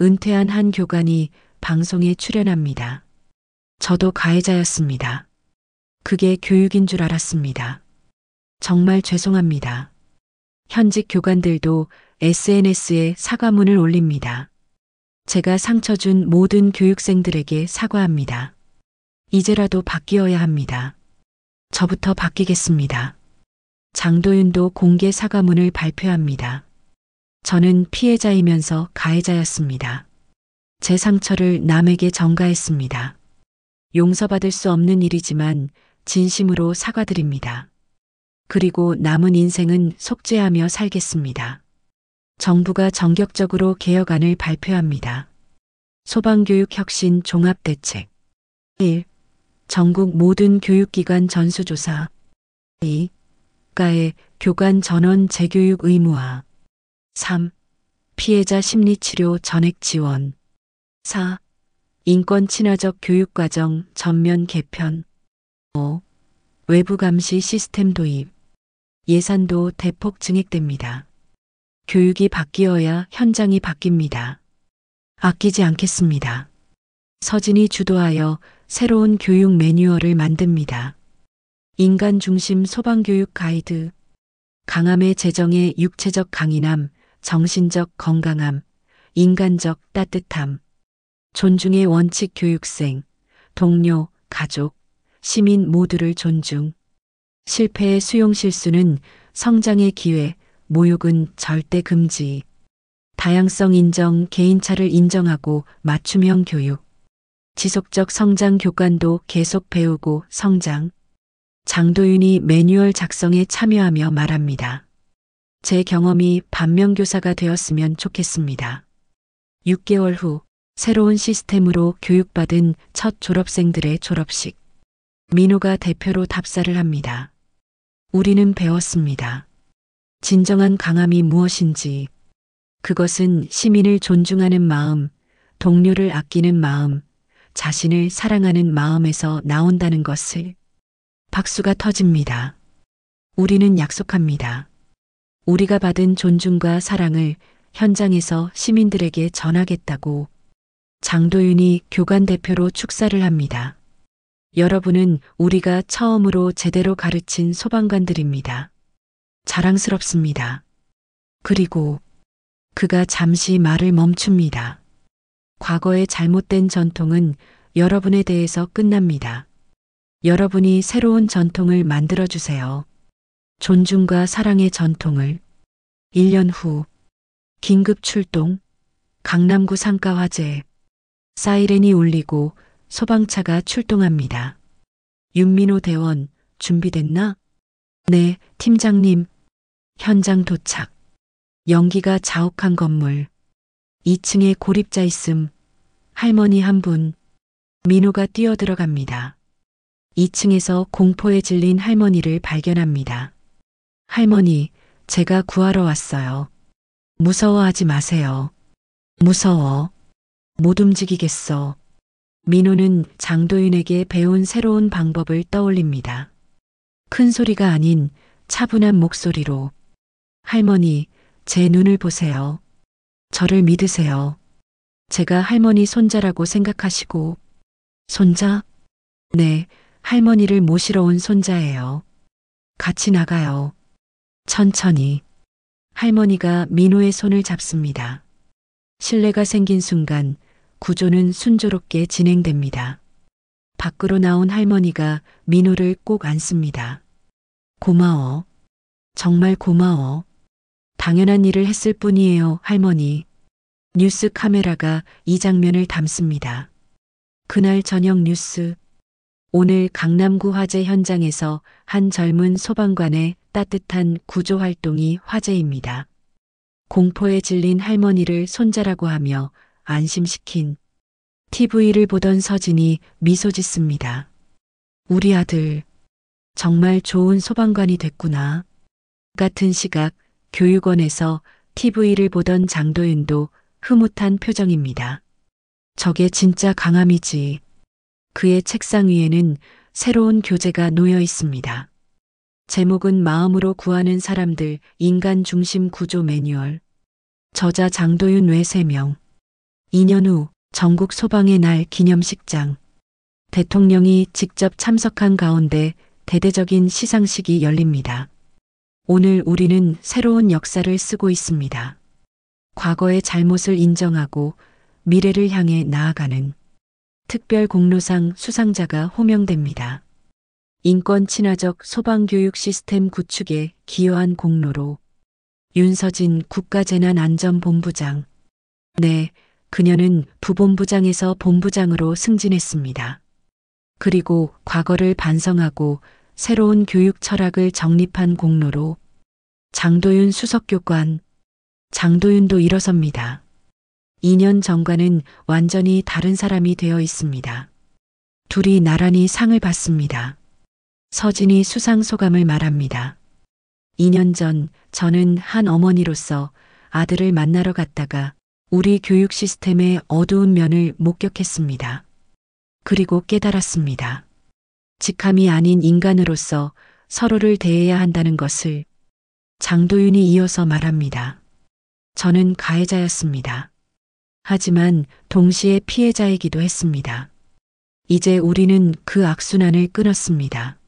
[SPEAKER 1] 은퇴한 한 교관이 방송에 출연합니다. 저도 가해자였습니다. 그게 교육인 줄 알았습니다. 정말 죄송합니다. 현직 교관들도 SNS에 사과문을 올립니다. 제가 상처 준 모든 교육생들에게 사과합니다. 이제라도 바뀌어야 합니다. 저부터 바뀌겠습니다. 장도윤도 공개 사과문을 발표합니다. 저는 피해자이면서 가해자였습니다. 제 상처를 남에게 전가했습니다. 용서받을 수 없는 일이지만 진심으로 사과드립니다. 그리고 남은 인생은 속죄하며 살겠습니다. 정부가 전격적으로 개혁안을 발표합니다. 소방교육 혁신 종합대책 1. 전국 모든 교육기관 전수조사 2. 가의 교관 전원 재교육 의무화 3. 피해자 심리치료 전액 지원 4. 인권 친화적 교육과정 전면 개편 5. 외부 감시 시스템 도입 예산도 대폭 증액됩니다. 교육이 바뀌어야 현장이 바뀝니다. 아끼지 않겠습니다. 서진이 주도하여 새로운 교육 매뉴얼을 만듭니다. 인간 중심 소방교육 가이드 강함의 재정의 육체적 강인함, 정신적 건강함, 인간적 따뜻함, 존중의 원칙 교육생, 동료, 가족, 시민 모두를 존중. 실패의 수용 실수는 성장의 기회, 모욕은 절대 금지. 다양성 인정, 개인차를 인정하고 맞춤형 교육. 지속적 성장 교관도 계속 배우고 성장. 장도윤이 매뉴얼 작성에 참여하며 말합니다. 제 경험이 반면교사가 되었으면 좋겠습니다. 6개월 후 새로운 시스템으로 교육받은 첫 졸업생들의 졸업식. 민호가 대표로 답사를 합니다. 우리는 배웠습니다. 진정한 강함이 무엇인지. 그것은 시민을 존중하는 마음, 동료를 아끼는 마음, 자신을 사랑하는 마음에서 나온다는 것을. 박수가 터집니다. 우리는 약속합니다. 우리가 받은 존중과 사랑을 현장에서 시민들에게 전하겠다고. 장도윤이 교관 대표로 축사를 합니다. 여러분은 우리가 처음으로 제대로 가르친 소방관들입니다. 자랑스럽습니다. 그리고 그가 잠시 말을 멈춥니다. 과거의 잘못된 전통은 여러분에 대해서 끝납니다. 여러분이 새로운 전통을 만들어주세요. 존중과 사랑의 전통을. 1년 후 긴급 출동. 강남구 상가 화재. 사이렌이 울리고 소방차가 출동합니다. 윤민호 대원, 준비됐나? 네, 팀장님. 현장 도착. 연기가 자욱한 건물. 2층에 고립자 있음. 할머니 한 분. 민호가 뛰어들어갑니다. 2층에서 공포에 질린 할머니를 발견합니다. 할머니, 제가 구하러 왔어요. 무서워하지 마세요. 무서워. 못 움직이겠어. 민호는 장도윤에게 배운 새로운 방법을 떠올립니다. 큰 소리가 아닌 차분한 목소리로. 할머니, 제 눈을 보세요. 저를 믿으세요. 제가 할머니 손자라고 생각하시고. 손자? 네, 할머니를 모시러 온 손자예요. 같이 나가요. 천천히. 할머니가 민호의 손을 잡습니다. 신뢰가 생긴 순간 구조는 순조롭게 진행됩니다. 밖으로 나온 할머니가 민호를 꼭 안습니다. 고마워. 정말 고마워. 당연한 일을 했을 뿐이에요, 할머니. 뉴스 카메라가 이 장면을 담습니다. 그날 저녁 뉴스. 오늘 강남구 화재 현장에서 한 젊은 소방관의 따뜻한 구조 활동이 화제입니다. 공포에 질린 할머니를 손자라고 하며 안심시킨 TV를 보던 서진이 미소 짓습니다. 우리 아들 정말 좋은 소방관이 됐구나. 같은 시각 교육원에서 TV를 보던 장도윤도 흐뭇한 표정입니다. 저게 진짜 강함이지. 그의 책상 위에는 새로운 교재가 놓여 있습니다. 제목은 마음으로 구하는 사람들 인간 중심 구조 매뉴얼. 저자 장도윤 외 3명. 2년 후 전국 소방의 날 기념식장. 대통령이 직접 참석한 가운데 대대적인 시상식이 열립니다. 오늘 우리는 새로운 역사를 쓰고 있습니다. 과거의 잘못을 인정하고 미래를 향해 나아가는 특별 공로상 수상자가 호명됩니다. 인권 친화적 소방교육 시스템 구축에 기여한 공로로 윤서진 국가재난안전본부장. 네, 그녀는 부본부장에서 본부장으로 승진했습니다. 그리고 과거를 반성하고 새로운 교육 철학을 정립한 공로로 장도윤 수석교관. 장도윤도 일어섭니다. 2년 전과는 완전히 다른 사람이 되어 있습니다. 둘이 나란히 상을 받습니다. 서진이 수상 소감을 말합니다. 2년 전 저는 한 어머니로서 아들을 만나러 갔다가 우리 교육 시스템의 어두운 면을 목격했습니다. 그리고 깨달았습니다. 직함이 아닌 인간으로서 서로를 대해야 한다는 것을. 장도윤이 이어서 말합니다. 저는 가해자였습니다. 하지만 동시에 피해자이기도 했습니다. 이제 우리는 그 악순환을 끊었습니다.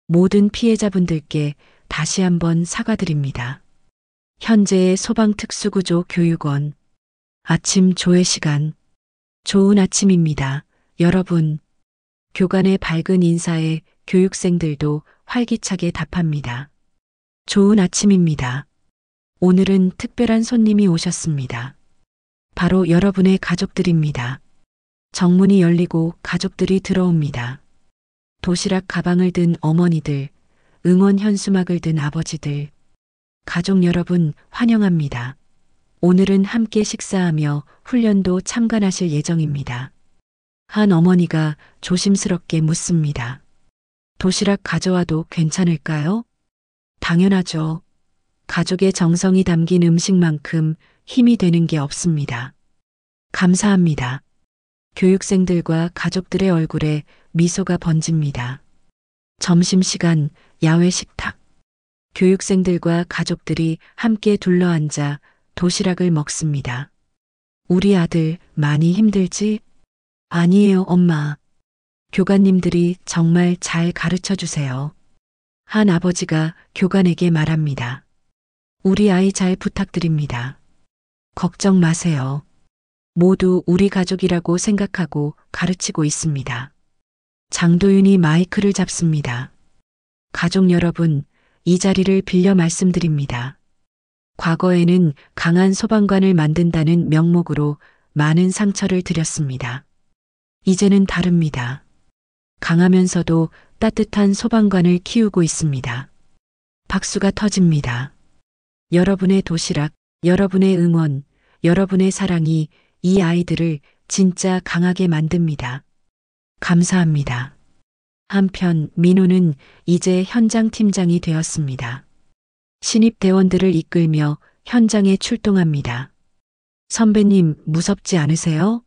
[SPEAKER 1] 모든 피해자분들께 다시 한번 사과드립니다. 현재의 소방특수구조 교육원. 아침 조회 시간. 좋은 아침입니다. 여러분. 교관의 밝은 인사에 교육생들도 활기차게 답합니다. 좋은 아침입니다. 오늘은 특별한 손님이 오셨습니다. 바로 여러분의 가족들입니다. 정문이 열리고 가족들이 들어옵니다. 도시락 가방을 든 어머니들, 응원 현수막을 든 아버지들. 가족 여러분 환영합니다. 오늘은 함께 식사하며 훈련도 참관하실 예정입니다. 한 어머니가 조심스럽게 묻습니다. 도시락 가져와도 괜찮을까요? 당연하죠. 가족의 정성이 담긴 음식만큼 힘이 되는 게 없습니다. 감사합니다. 교육생들과 가족들의 얼굴에 미소가 번집니다. 점심시간 야외 식탁. 교육생들과 가족들이 함께 둘러앉아 도시락을 먹습니다. 우리 아들 많이 힘들지? 아니에요, 엄마. 교관님들이 정말 잘 가르쳐 주세요. 한 아버지가 교관에게 말합니다. 우리 아이 잘 부탁드립니다. 걱정 마세요. 모두 우리 가족이라고 생각하고 가르치고 있습니다. 장도윤이 마이크를 잡습니다. 가족 여러분, 이 자리를 빌려 말씀드립니다. 과거에는 강한 소방관을 만든다는 명목으로 많은 상처를 드렸습니다. 이제는 다릅니다. 강하면서도 따뜻한 소방관을 키우고 있습니다. 박수가 터집니다. 여러분의 도시락, 여러분의 응원, 여러분의 사랑이 이 아이들을 진짜 강하게 만듭니다. 감사합니다. 한편 민호는 이제 현장 팀장이 되었습니다. 신입 대원들을 이끌며 현장에 출동합니다. 선배님, 무섭지 않으세요?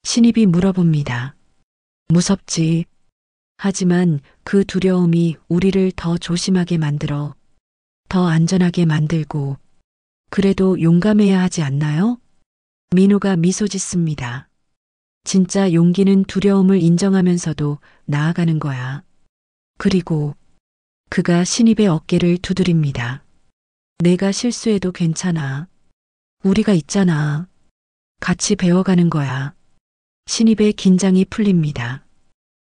[SPEAKER 1] 신입이 물어봅니다. 무섭지. 하지만 그 두려움이 우리를 더 조심하게 만들어, 더 안전하게 만들고, 그래도 용감해야 하지 않나요? 민호가 미소 짓습니다. 진짜 용기는 두려움을 인정하면서도 나아가는 거야. 그리고 그가 신입의 어깨를 두드립니다. 내가 실수해도 괜찮아. 우리가 있잖아. 같이 배워가는 거야. 신입의 긴장이 풀립니다.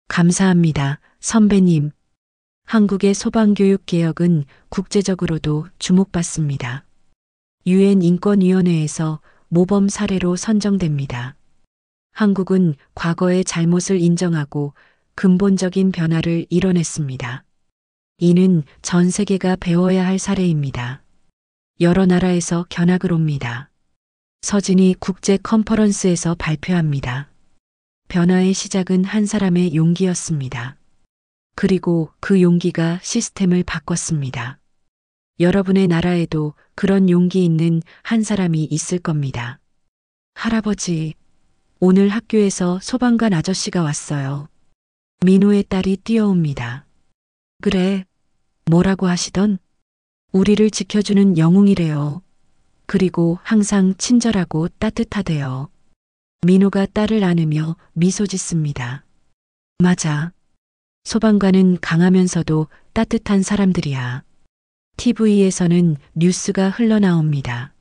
[SPEAKER 1] 감사합니다, 선배님. 한국의 소방교육 개혁은 국제적으로도 주목받습니다. 유엔 인권위원회에서 모범 사례로 선정됩니다. 한국은 과거의 잘못을 인정하고 근본적인 변화를 이뤄냈습니다. 이는 전 세계가 배워야 할 사례입니다. 여러 나라에서 견학을 옵니다. 서진이 국제 컨퍼런스에서 발표합니다. 변화의 시작은 한 사람의 용기였습니다. 그리고 그 용기가 시스템을 바꿨습니다. 여러분의 나라에도 그런 용기 있는 한 사람이 있을 겁니다. 할아버지, 오늘 학교에서 소방관 아저씨가 왔어요. 민호의 딸이 뛰어옵니다. 그래, 뭐라고 하시던? 우리를 지켜주는 영웅이래요. 그리고 항상 친절하고 따뜻하대요. 민호가 딸을 안으며 미소 짓습니다. 맞아. 소방관은 강하면서도 따뜻한 사람들이야. TV에서는 뉴스가 흘러나옵니다.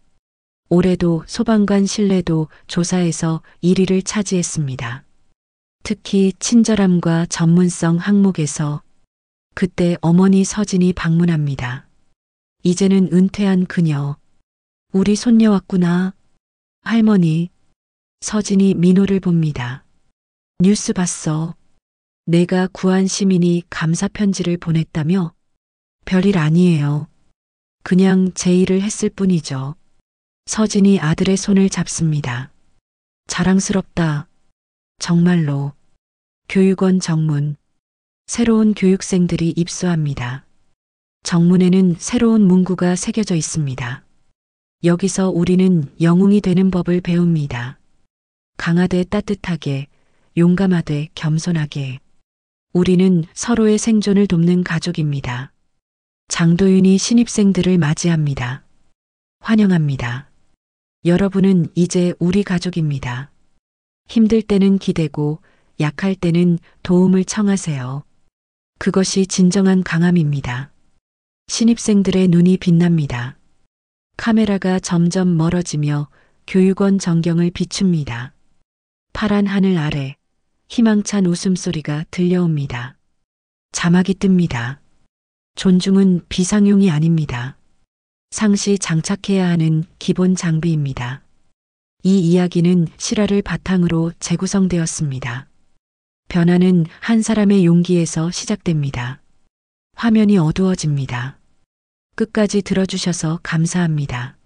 [SPEAKER 1] 올해도 소방관 신뢰도 조사에서 1위를 차지했습니다. 특히 친절함과 전문성 항목에서. 그때 어머니 서진이 방문합니다. 이제는 은퇴한 그녀. 우리 손녀 왔구나. 할머니. 서진이 민호를 봅니다. 뉴스 봤어. 내가 구한 시민이 감사 편지를 보냈다며? 별일 아니에요. 그냥 제 일을 했을 뿐이죠. 서진이 아들의 손을 잡습니다. 자랑스럽다. 정말로. 교육원 정문. 새로운 교육생들이 입소합니다. 정문에는 새로운 문구가 새겨져 있습니다. 여기서 우리는 영웅이 되는 법을 배웁니다. 강하되 따뜻하게, 용감하되 겸손하게. 우리는 서로의 생존을 돕는 가족입니다. 장도윤이 신입생들을 맞이합니다. 환영합니다. 여러분은 이제 우리 가족입니다. 힘들 때는 기대고 약할 때는 도움을 청하세요. 그것이 진정한 강함입니다. 신입생들의 눈이 빛납니다. 카메라가 점점 멀어지며 교육원 전경을 비춥니다. 파란 하늘 아래 희망찬 웃음소리가 들려옵니다. 자막이 뜹니다. 존중은 비상용이 아닙니다. 상시 장착해야 하는 기본 장비입니다. 이 이야기는 실화를 바탕으로 재구성되었습니다. 변화는 한 사람의 용기에서 시작됩니다. 화면이 어두워집니다. 끝까지 들어주셔서 감사합니다.